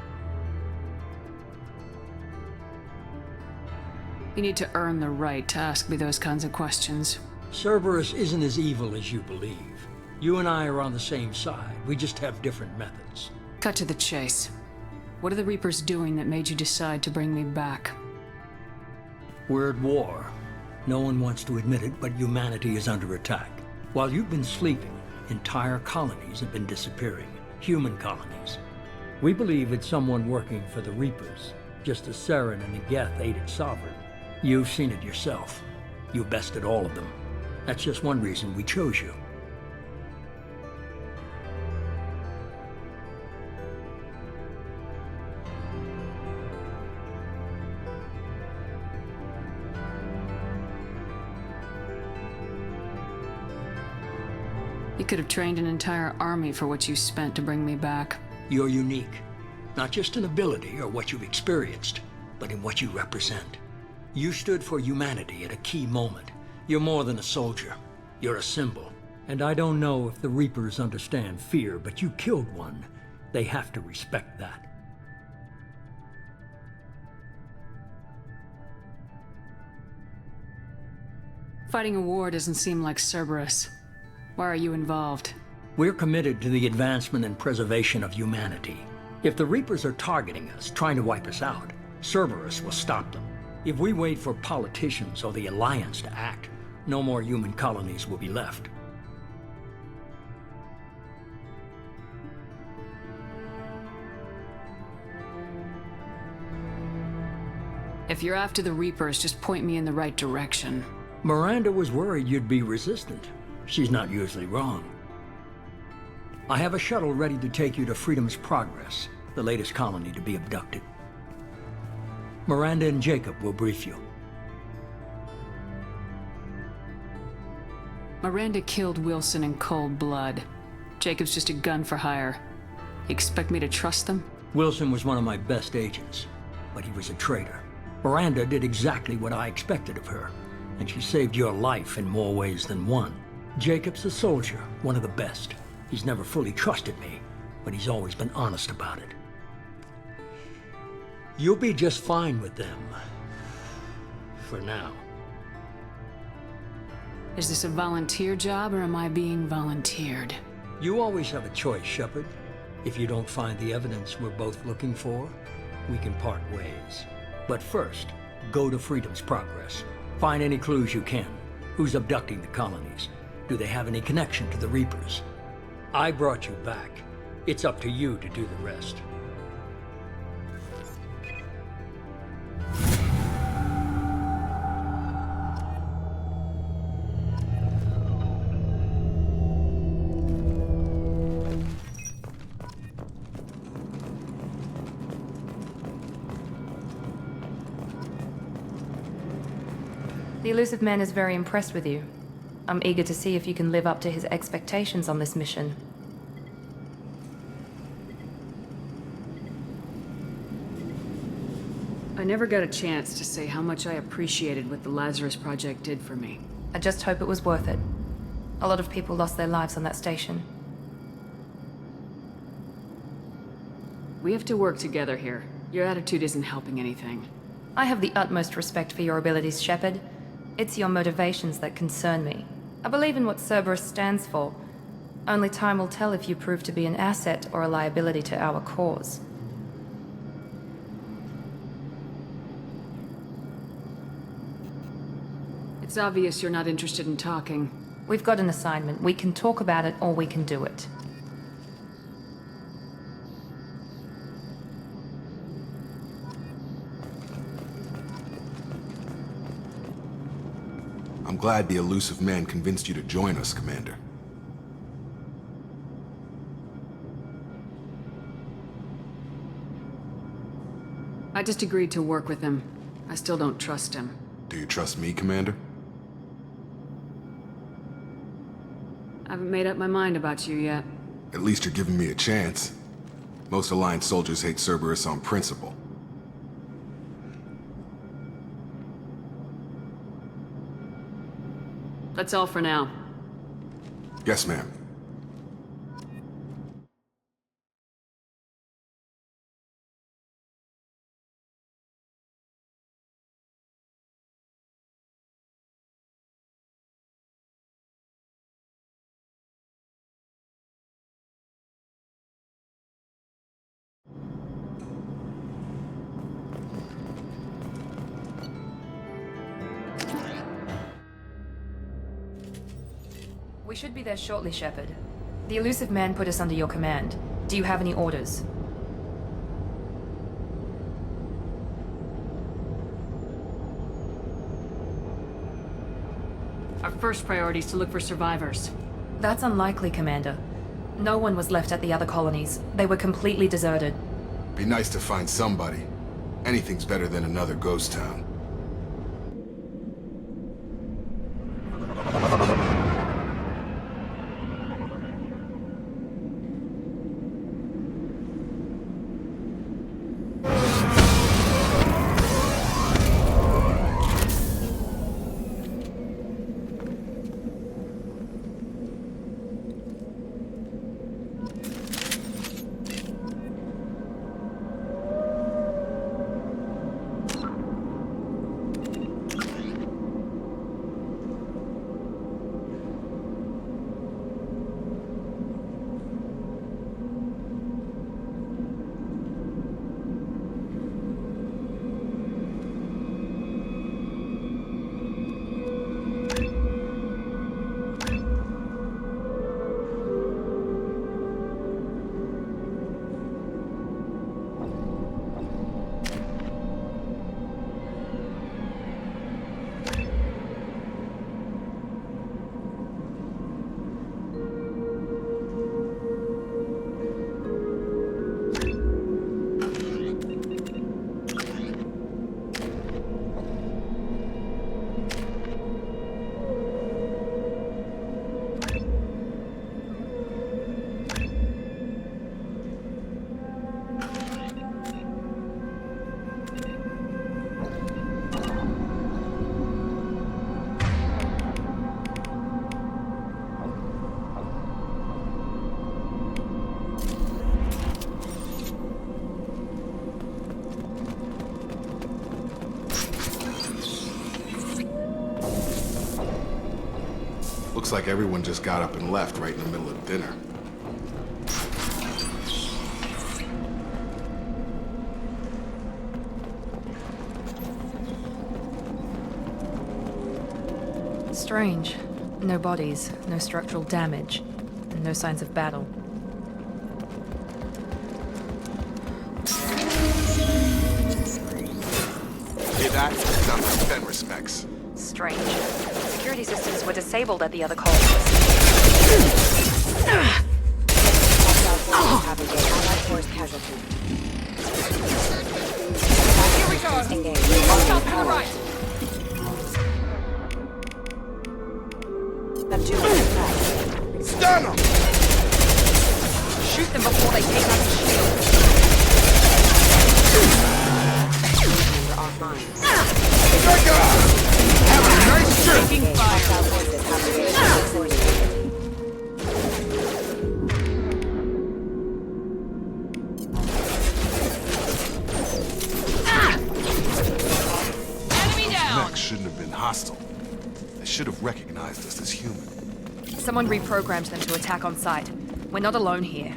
You need to earn the right to ask me those kinds of questions. Cerberus isn't as evil as you believe. You and I are on the same side. We just have different methods. Cut to the chase. What are the Reapers doing that made you decide to bring me back? We're at war. No one wants to admit it, but humanity is under attack. While you've been sleeping, entire colonies have been disappearing. Human colonies. We believe it's someone working for the Reapers, just as Saren and Geth aided Sovereign. You've seen it yourself. You bested all of them. That's just one reason we chose you. You could have trained an entire army for what you spent to bring me back. You're unique. Not just in ability or what you've experienced, but in what you represent. You stood for humanity at a key moment. You're more than a soldier. You're a symbol. And I don't know if the Reapers understand fear, but you killed one. They have to respect that. Fighting a war doesn't seem like Cerberus. Why are you involved? We're committed to the advancement and preservation of humanity. If the Reapers are targeting us, trying to wipe us out, Cerberus will stop them. If we wait for politicians or the Alliance to act, no more human colonies will be left. If you're after the Reapers, just point me in the right direction. Miranda was worried you'd be resistant. She's not usually wrong. I have a shuttle ready to take you to Freedom's Progress, the latest colony to be abducted. Miranda and Jacob will brief you. Miranda killed Wilson in cold blood. Jacob's just a gun for hire. You expect me to trust them? Wilson was one of my best agents, but he was a traitor. Miranda did exactly what I expected of her, and she saved your life in more ways than one. Jacob's a soldier, one of the best. He's never fully trusted me, but he's always been honest about it. You'll be just fine with them. For now. Is this a volunteer job, or am I being volunteered? You always have a choice, Shepard. If you don't find the evidence we're both looking for, we can part ways. But first, go to Freedom's Progress. Find any clues you can. Who's abducting the colonies? Do they have any connection to the Reapers? I brought you back. It's up to you to do the rest. The Illusive Man is very impressed with you. I'm eager to see if you can live up to his expectations on this mission. I never got a chance to say how much I appreciated what the Lazarus Project did for me. I just hope it was worth it. A lot of people lost their lives on that station. We have to work together here. Your attitude isn't helping anything. I have the utmost respect for your abilities, Shepard. It's your motivations that concern me. I believe in what Cerberus stands for. Only time will tell if you prove to be an asset or a liability to our cause. It's obvious you're not interested in talking. We've got an assignment. We can talk about it or we can do it. I'm glad the Illusive Man convinced you to join us, Commander. I just agreed to work with him. I still don't trust him. Do you trust me, Commander? I haven't made up my mind about you yet. At least you're giving me a chance. Most Alliance soldiers hate Cerberus on principle. That's all for now. Yes, ma'am. We should be there shortly, Shepard. The Illusive Man put us under your command. Do you have any orders? Our first priority is to look for survivors. That's unlikely, Commander. No one was left at the other colonies. They were completely deserted. Be nice to find somebody. Anything's better than another ghost town. Looks like everyone just got up and left right in the middle of dinner. Strange. No bodies, no structural damage, and no signs of battle. Hear that? Sounds like Fenris mechs. Strange. Security systems were disabled at the other colonies. Here we go! Hostile to the right! Stun them! Shoot them before they take out the shield. We're offline. Have a nice trip! Taking fire. Enemy down! Mechs shouldn't have been hostile. They should have recognized us as human. Someone reprogrammed them to attack on sight. We're not alone here.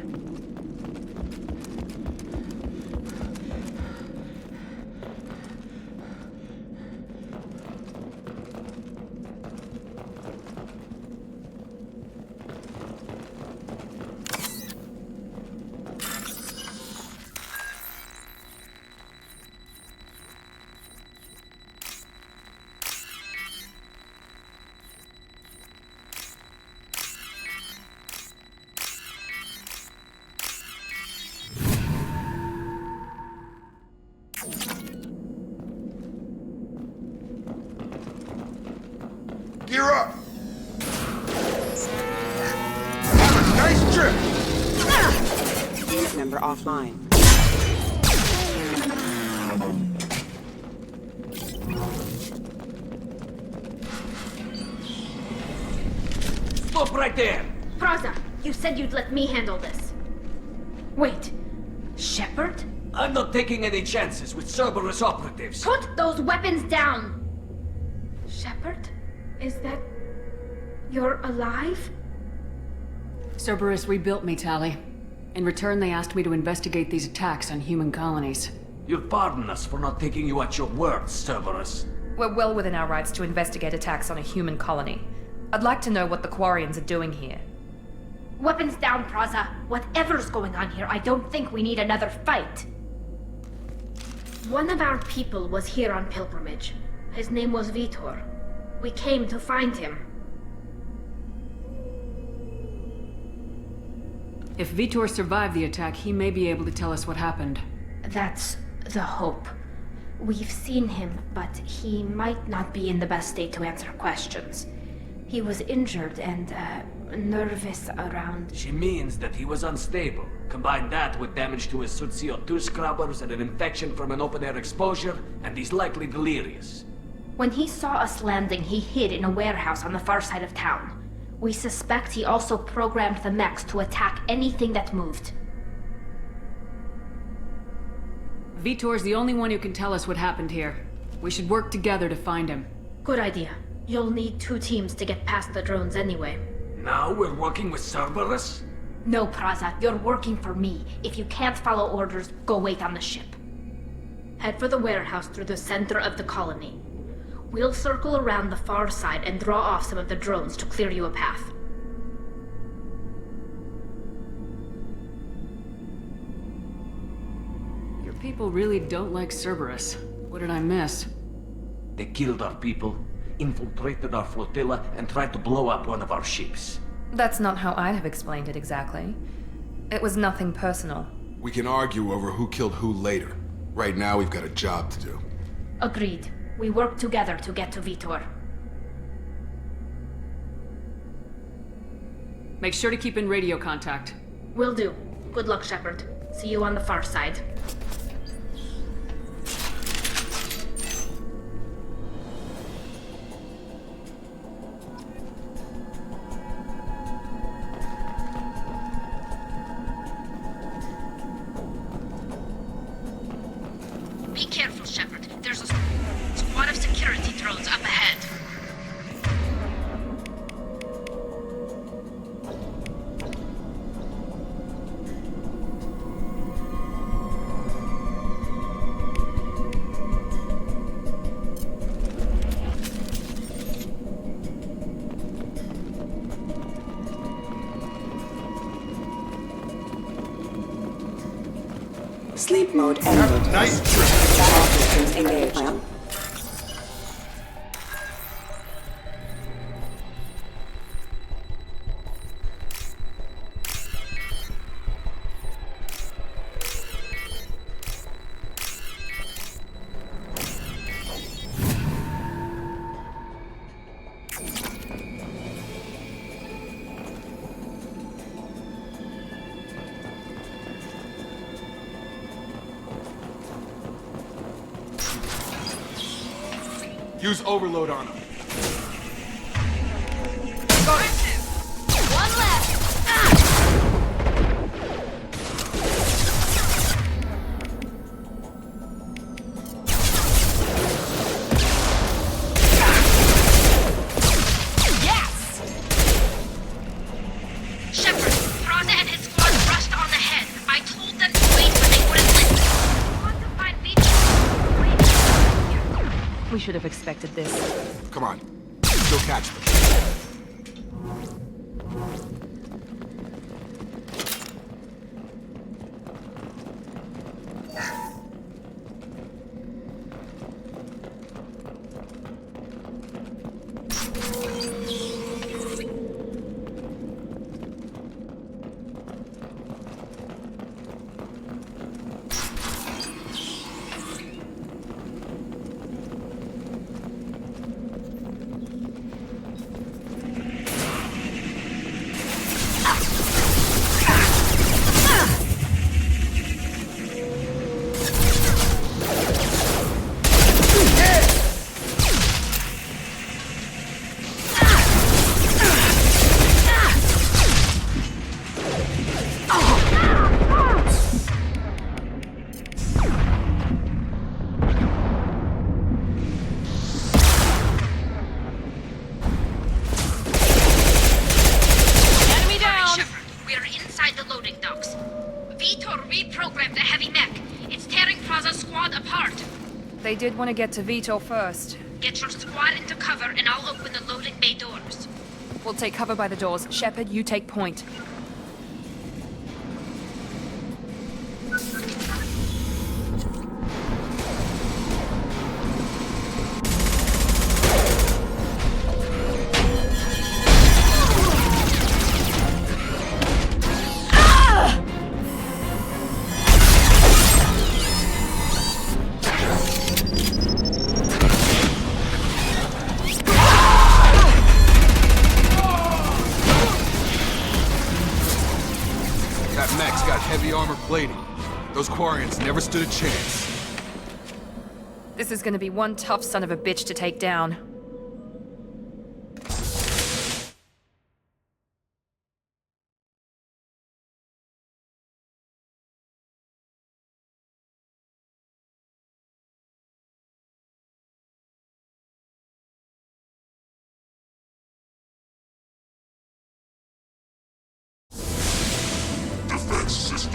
Gear up! Have a nice trip! Unit member offline. Stop right there! Praza, you said you'd let me handle this. Wait, Shepard? I'm not taking any chances with Cerberus operatives. Put those weapons down! Shepard? Is that... you're alive? Cerberus rebuilt me, Tali. In return, they asked me to investigate these attacks on human colonies. You'll pardon us for not taking you at your word, Cerberus. We're well within our rights to investigate attacks on a human colony. I'd like to know what the Quarians are doing here. Weapons down, Praza. Whatever's going on here, I don't think we need another fight. One of our people was here on pilgrimage. His name was Vitor. We came to find him. If Vitor survived the attack, he may be able to tell us what happened. That's the hope. We've seen him, but he might not be in the best state to answer questions. He was injured and, nervous around... She means that he was unstable. Combine that with damage to his suit CO2 scrubbers and an infection from an open-air exposure, and he's likely delirious. When he saw us landing, he hid in a warehouse on the far side of town. We suspect he also programmed the mechs to attack anything that moved. Vitor's the only one who can tell us what happened here. We should work together to find him. Good idea. You'll need 2 teams to get past the drones anyway. Now we're working with Cerberus? No, Praza, you're working for me. If you can't follow orders, go wait on the ship. Head for the warehouse through the center of the colony. We'll circle around the far side and draw off some of the drones to clear you a path. Your people really don't like Cerberus. What did I miss? They killed our people, infiltrated our flotilla, and tried to blow up one of our ships. That's not how I'd have explained it exactly. It was nothing personal. We can argue over who killed who later. Right now, we've got a job to do. Agreed. We work together to get to Vitor. Make sure to keep in radio contact. Will do. Good luck, Shepard. See you on the far side. Be careful, Shepard. There's a squad of security drones up ahead. Sleep mode ended. Nice trick. All systems engaged. Use overload on him. One left. Yes! Shepard, Miranda and his squad rushed on ahead. I told them to wait, but they wouldn't listen. I want to find Vito. We should have expected this. Come on. Go catch them. They did want to get to Vito first. Get your squad into cover and I'll open the loading bay doors. We'll take cover by the doors. Shepard, you take point. Plating. Those Quarians never stood a chance. This is gonna be one tough son of a bitch to take down.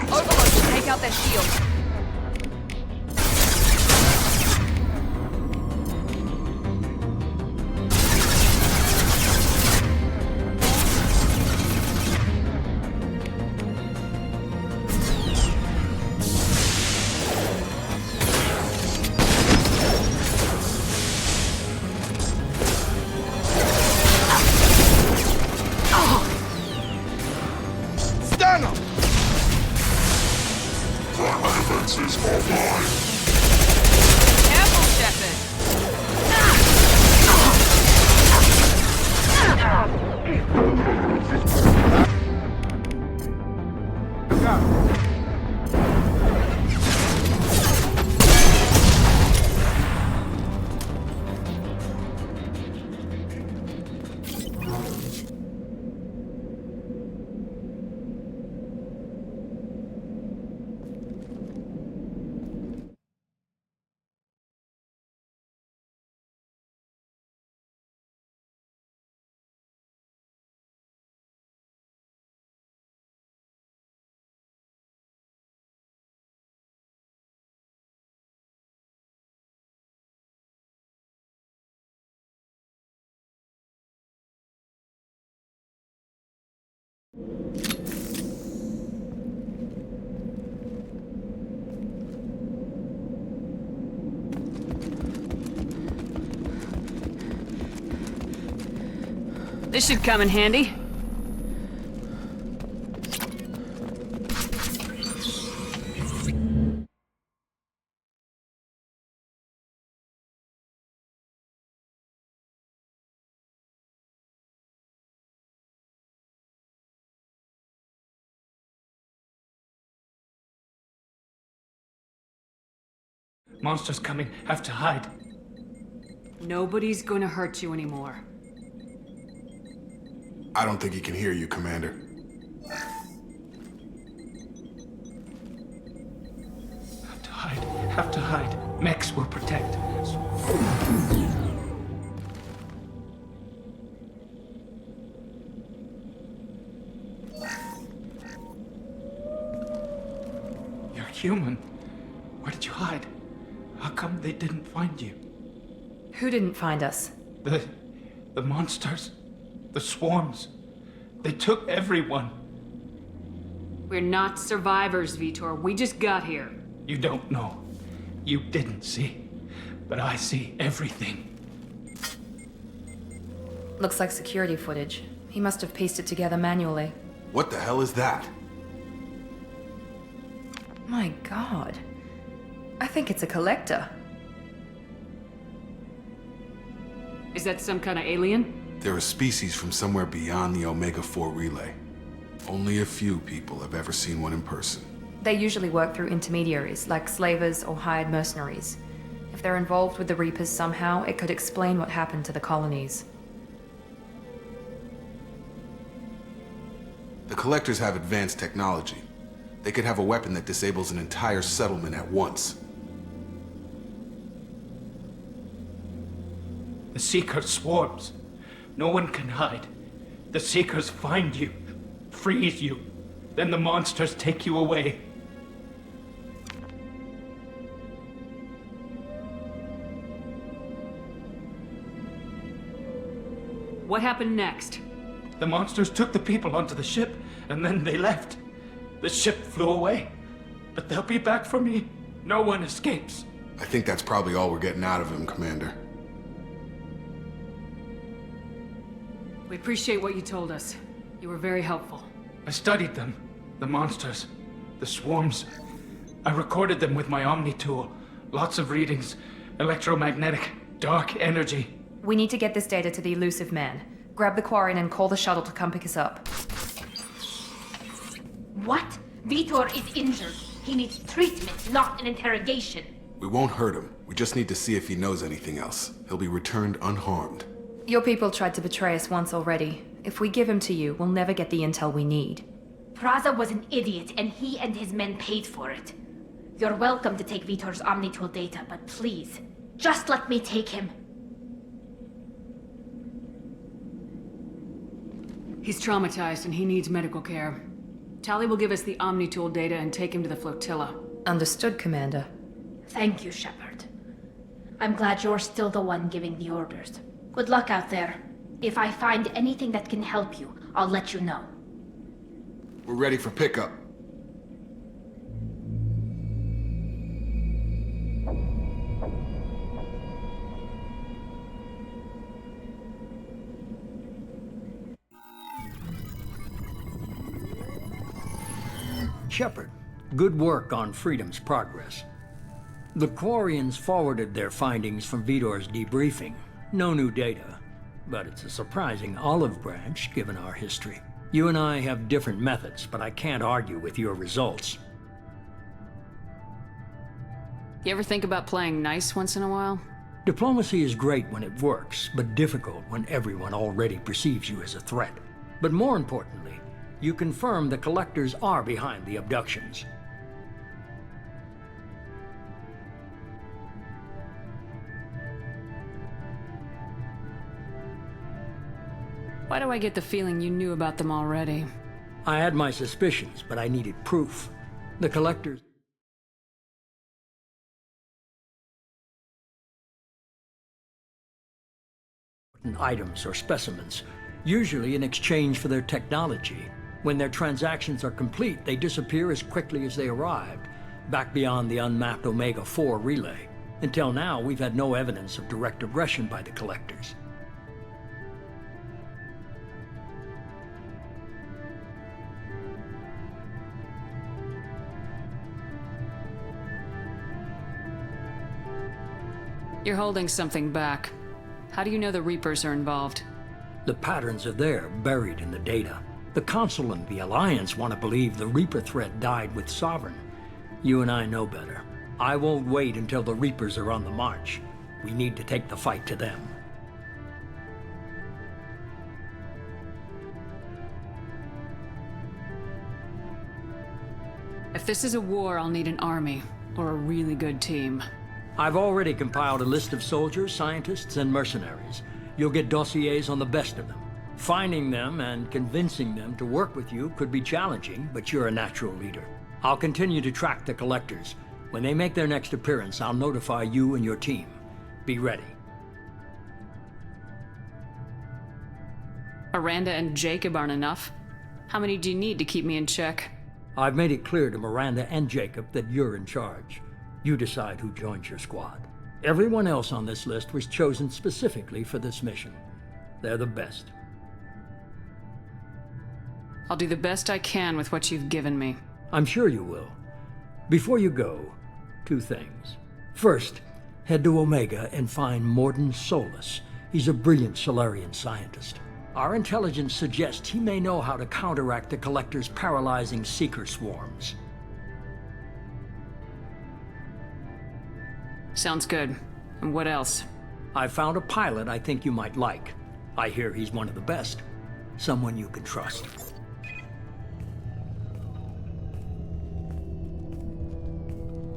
Overload will take out their shield. This should come in handy. Monsters coming. Have to hide. Nobody's gonna hurt you anymore. I don't think he can hear you, Commander. Have to hide. Have to hide. Mechs will protect. You're human. Where did you hide? How come they didn't find you? Who didn't find us? The monsters. The swarms. They took everyone. We're not survivors, Vitor. We just got here. You don't know. You didn't see. But I see everything. Looks like security footage. He must have pieced it together manually. What the hell is that? My god. I think it's a collector. Is that some kind of alien? They're a species from somewhere beyond the Omega-4 relay. Only a few people have ever seen one in person. They usually work through intermediaries, like slavers or hired mercenaries. If they're involved with the Reapers somehow, it could explain what happened to the colonies. The Collectors have advanced technology. They could have a weapon that disables an entire settlement at once. The Seeker swarms. No one can hide. The Seekers find you, freeze you. Then the monsters take you away. What happened next? The monsters took the people onto the ship, and then they left. The ship flew away. But they'll be back for me. No one escapes. I think that's probably all we're getting out of him, Commander. We appreciate what you told us. You were very helpful. I studied them. The monsters. The swarms. I recorded them with my Omni tool. Lots of readings. Electromagnetic. Dark energy. We need to get this data to the Illusive Man. Grab the Quarian and call the shuttle to come pick us up. What? Vitor is injured. He needs treatment, not an interrogation. We won't hurt him. We just need to see if he knows anything else. He'll be returned unharmed. Your people tried to betray us once already. If we give him to you, we'll never get the intel we need. Praza was an idiot, and he and his men paid for it. You're welcome to take Vitor's Omnitool data, but please, just let me take him. He's traumatized and he needs medical care. Tali will give us the Omnitool data and take him to the flotilla. Understood, Commander. Thank you, Shepard. I'm glad you're still the one giving the orders. Good luck out there. If I find anything that can help you, I'll let you know. We're ready for pickup. Shepard, good work on Freedom's progress. The Quarians forwarded their findings from Vitor's debriefing. No new data, but it's a surprising olive branch given our history. You and I have different methods, but I can't argue with your results. You ever think about playing nice once in a while? Diplomacy is great when it works, but difficult when everyone already perceives you as a threat. But more importantly, you confirm the Collectors are behind the abductions. Why do I get the feeling you knew about them already? I had my suspicions, but I needed proof. The Collectors... items or specimens, usually in exchange for their technology. When their transactions are complete, they disappear as quickly as they arrived, back beyond the unmapped Omega-4 relay. Until now, we've had no evidence of direct aggression by the Collectors. You're holding something back. How do you know the Reapers are involved? The patterns are there, buried in the data. The Council and the Alliance want to believe the Reaper threat died with Sovereign. You and I know better. I won't wait until the Reapers are on the march. We need to take the fight to them. If this is a war, I'll need an army, or a really good team. I've already compiled a list of soldiers, scientists, and mercenaries. You'll get dossiers on the best of them. Finding them and convincing them to work with you could be challenging, but you're a natural leader. I'll continue to track the collectors. When they make their next appearance, I'll notify you and your team. Be ready. Miranda and Jacob aren't enough. How many do you need to keep me in check? I've made it clear to Miranda and Jacob that you're in charge. You decide who joins your squad. Everyone else on this list was chosen specifically for this mission. They're the best. I'll do the best I can with what you've given me. I'm sure you will. Before you go, 2 things. First, head to Omega and find Morden Solus. He's a brilliant Solarian scientist. Our intelligence suggests he may know how to counteract the Collector's paralyzing Seeker swarms. Sounds good. And what else? I found a pilot I think you might like. I hear he's one of the best. Someone you can trust.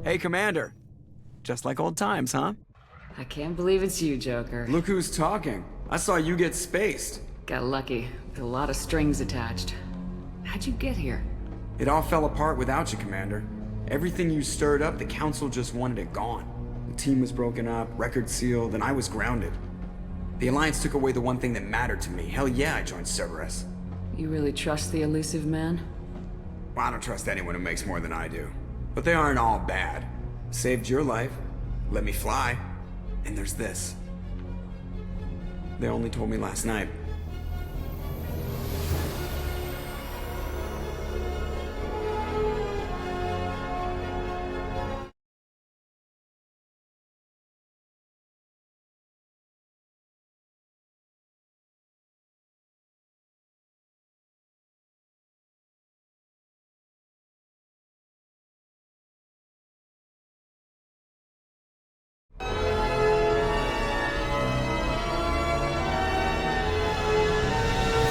Hey, Commander. Just like old times, huh? I can't believe it's you, Joker. Look who's talking. I saw you get spaced. Got lucky. With a lot of strings attached. How'd you get here? It all fell apart without you, Commander. Everything you stirred up, the Council just wanted it gone. The team was broken up, record sealed, and I was grounded. The Alliance took away the one thing that mattered to me. Hell yeah, I joined Cerberus. You really trust the Illusive Man? Well, I don't trust anyone who makes more than I do. But they aren't all bad. Saved your life, let me fly, and there's this. They only told me last night.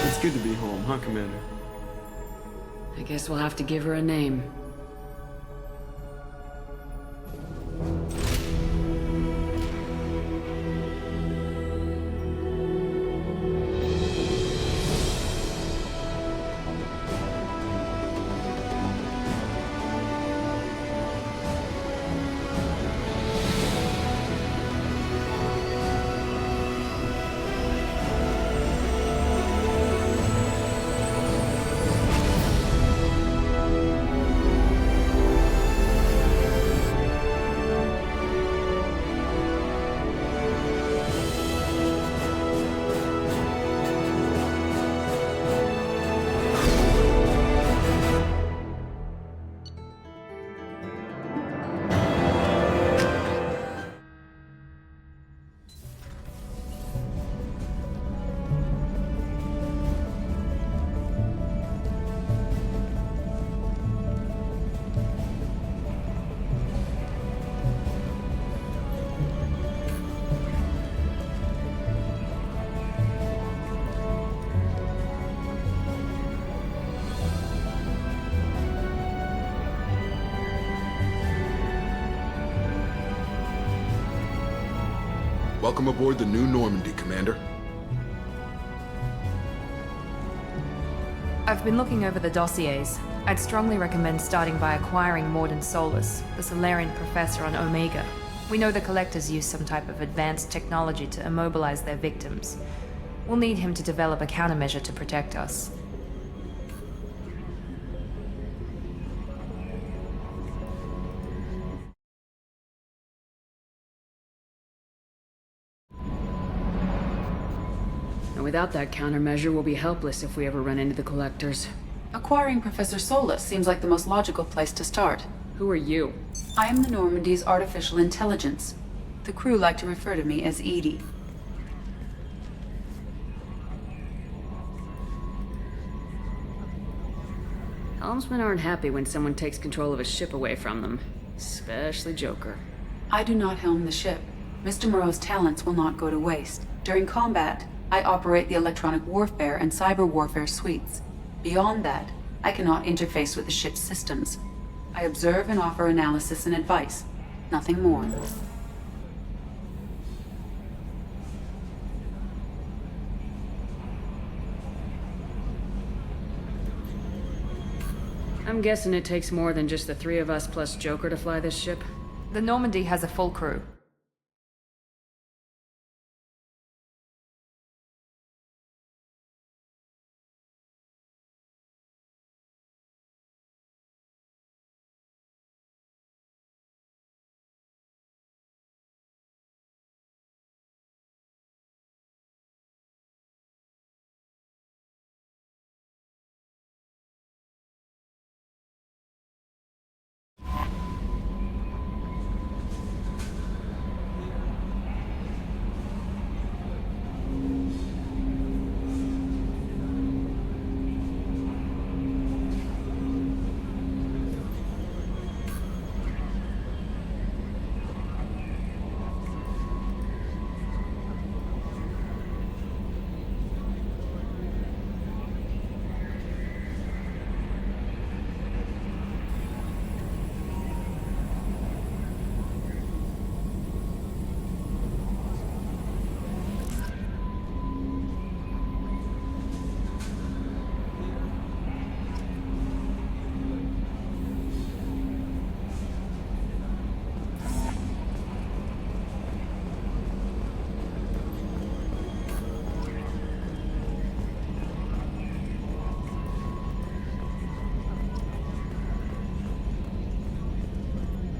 It's good to be home, huh, Commander? I guess we'll have to give her a name. Welcome aboard the new Normandy, Commander. I've been looking over the dossiers. I'd strongly recommend starting by acquiring Morden Solus, the Solarian professor on Omega. We know the Collectors use some type of advanced technology to immobilize their victims. We'll need him to develop a countermeasure to protect us. And without that countermeasure, we'll be helpless if we ever run into the Collectors. Acquiring Professor Solus seems like the most logical place to start. Who are you? I am the Normandy's artificial intelligence. The crew like to refer to me as Edie. Helmsmen aren't happy when someone takes control of a ship away from them. Especially Joker. I do not helm the ship. Mr. Moreau's talents will not go to waste. During combat, I operate the electronic warfare and cyber warfare suites. Beyond that, I cannot interface with the ship's systems. I observe and offer analysis and advice. Nothing more. I'm guessing it takes more than just the three of us plus Joker to fly this ship. The Normandy has a full crew.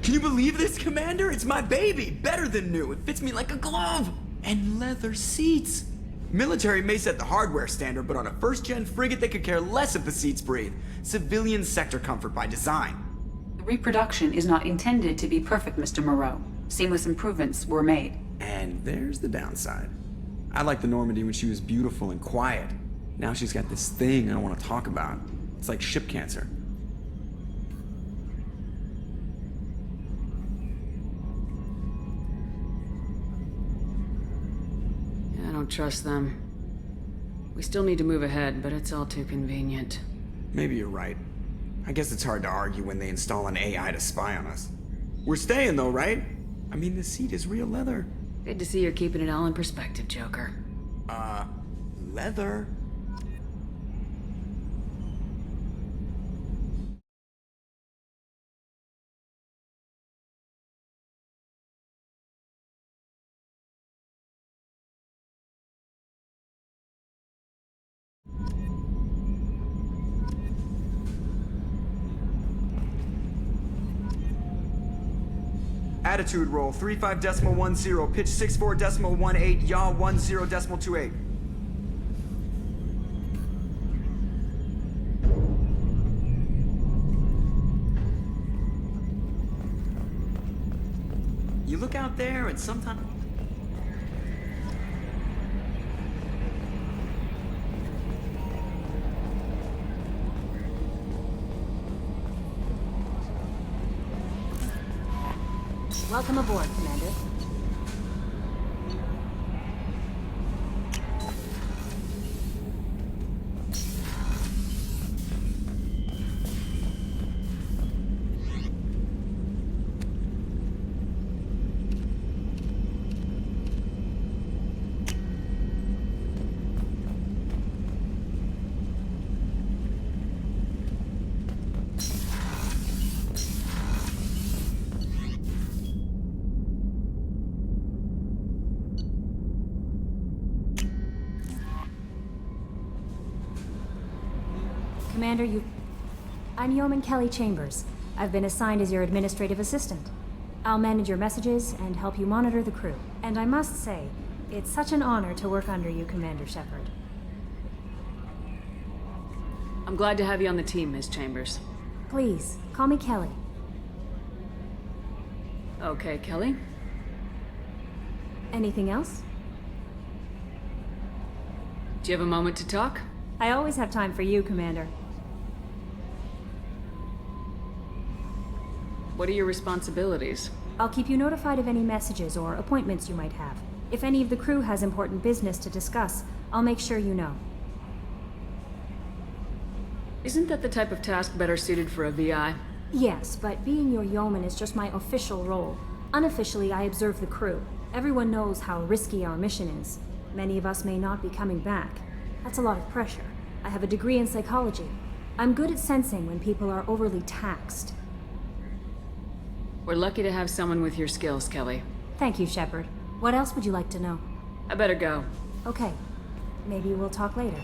Can you believe this, Commander? It's my baby! Better than new. It fits me like a glove! And leather seats! Military may set the hardware standard, but on a first-gen frigate, they could care less if the seats breathe. Civilian sector comfort by design. The reproduction is not intended to be perfect, Mr. Moreau. Seamless improvements were made. And there's the downside. I liked the Normandy when she was beautiful and quiet. Now she's got this thing I don't want to talk about. It's like ship cancer. I don't trust them. We still need to move ahead, but it's all too convenient. Maybe you're right. I guess it's hard to argue when they install an AI to spy on us. We're staying though, right? I mean, the seat is real leather. Good to see you're keeping it all in perspective, Joker. Leather? Attitude roll 35.10, pitch 64.18, yaw 10.28. You look out there and sometimes... Welcome aboard, Commander. Commander, I'm Yeoman Kelly Chambers. I've been assigned as your administrative assistant. I'll manage your messages and help you monitor the crew. And I must say, it's such an honor to work under you, Commander Shepard. I'm glad to have you on the team, Ms. Chambers. Please, call me Kelly. Okay, Kelly. Anything else? Do you have a moment to talk? I always have time for you, Commander. What are your responsibilities? I'll keep you notified of any messages or appointments you might have. If any of the crew has important business to discuss, I'll make sure you know. Isn't that the type of task better suited for a VI? Yes, but being your yeoman is just my official role. Unofficially, I observe the crew. Everyone knows how risky our mission is. Many of us may not be coming back. That's a lot of pressure. I have a degree in psychology. I'm good at sensing when people are overly taxed. We're lucky to have someone with your skills, Kelly. Thank you, Shepard. What else would you like to know? I better go. Okay. Maybe we'll talk later.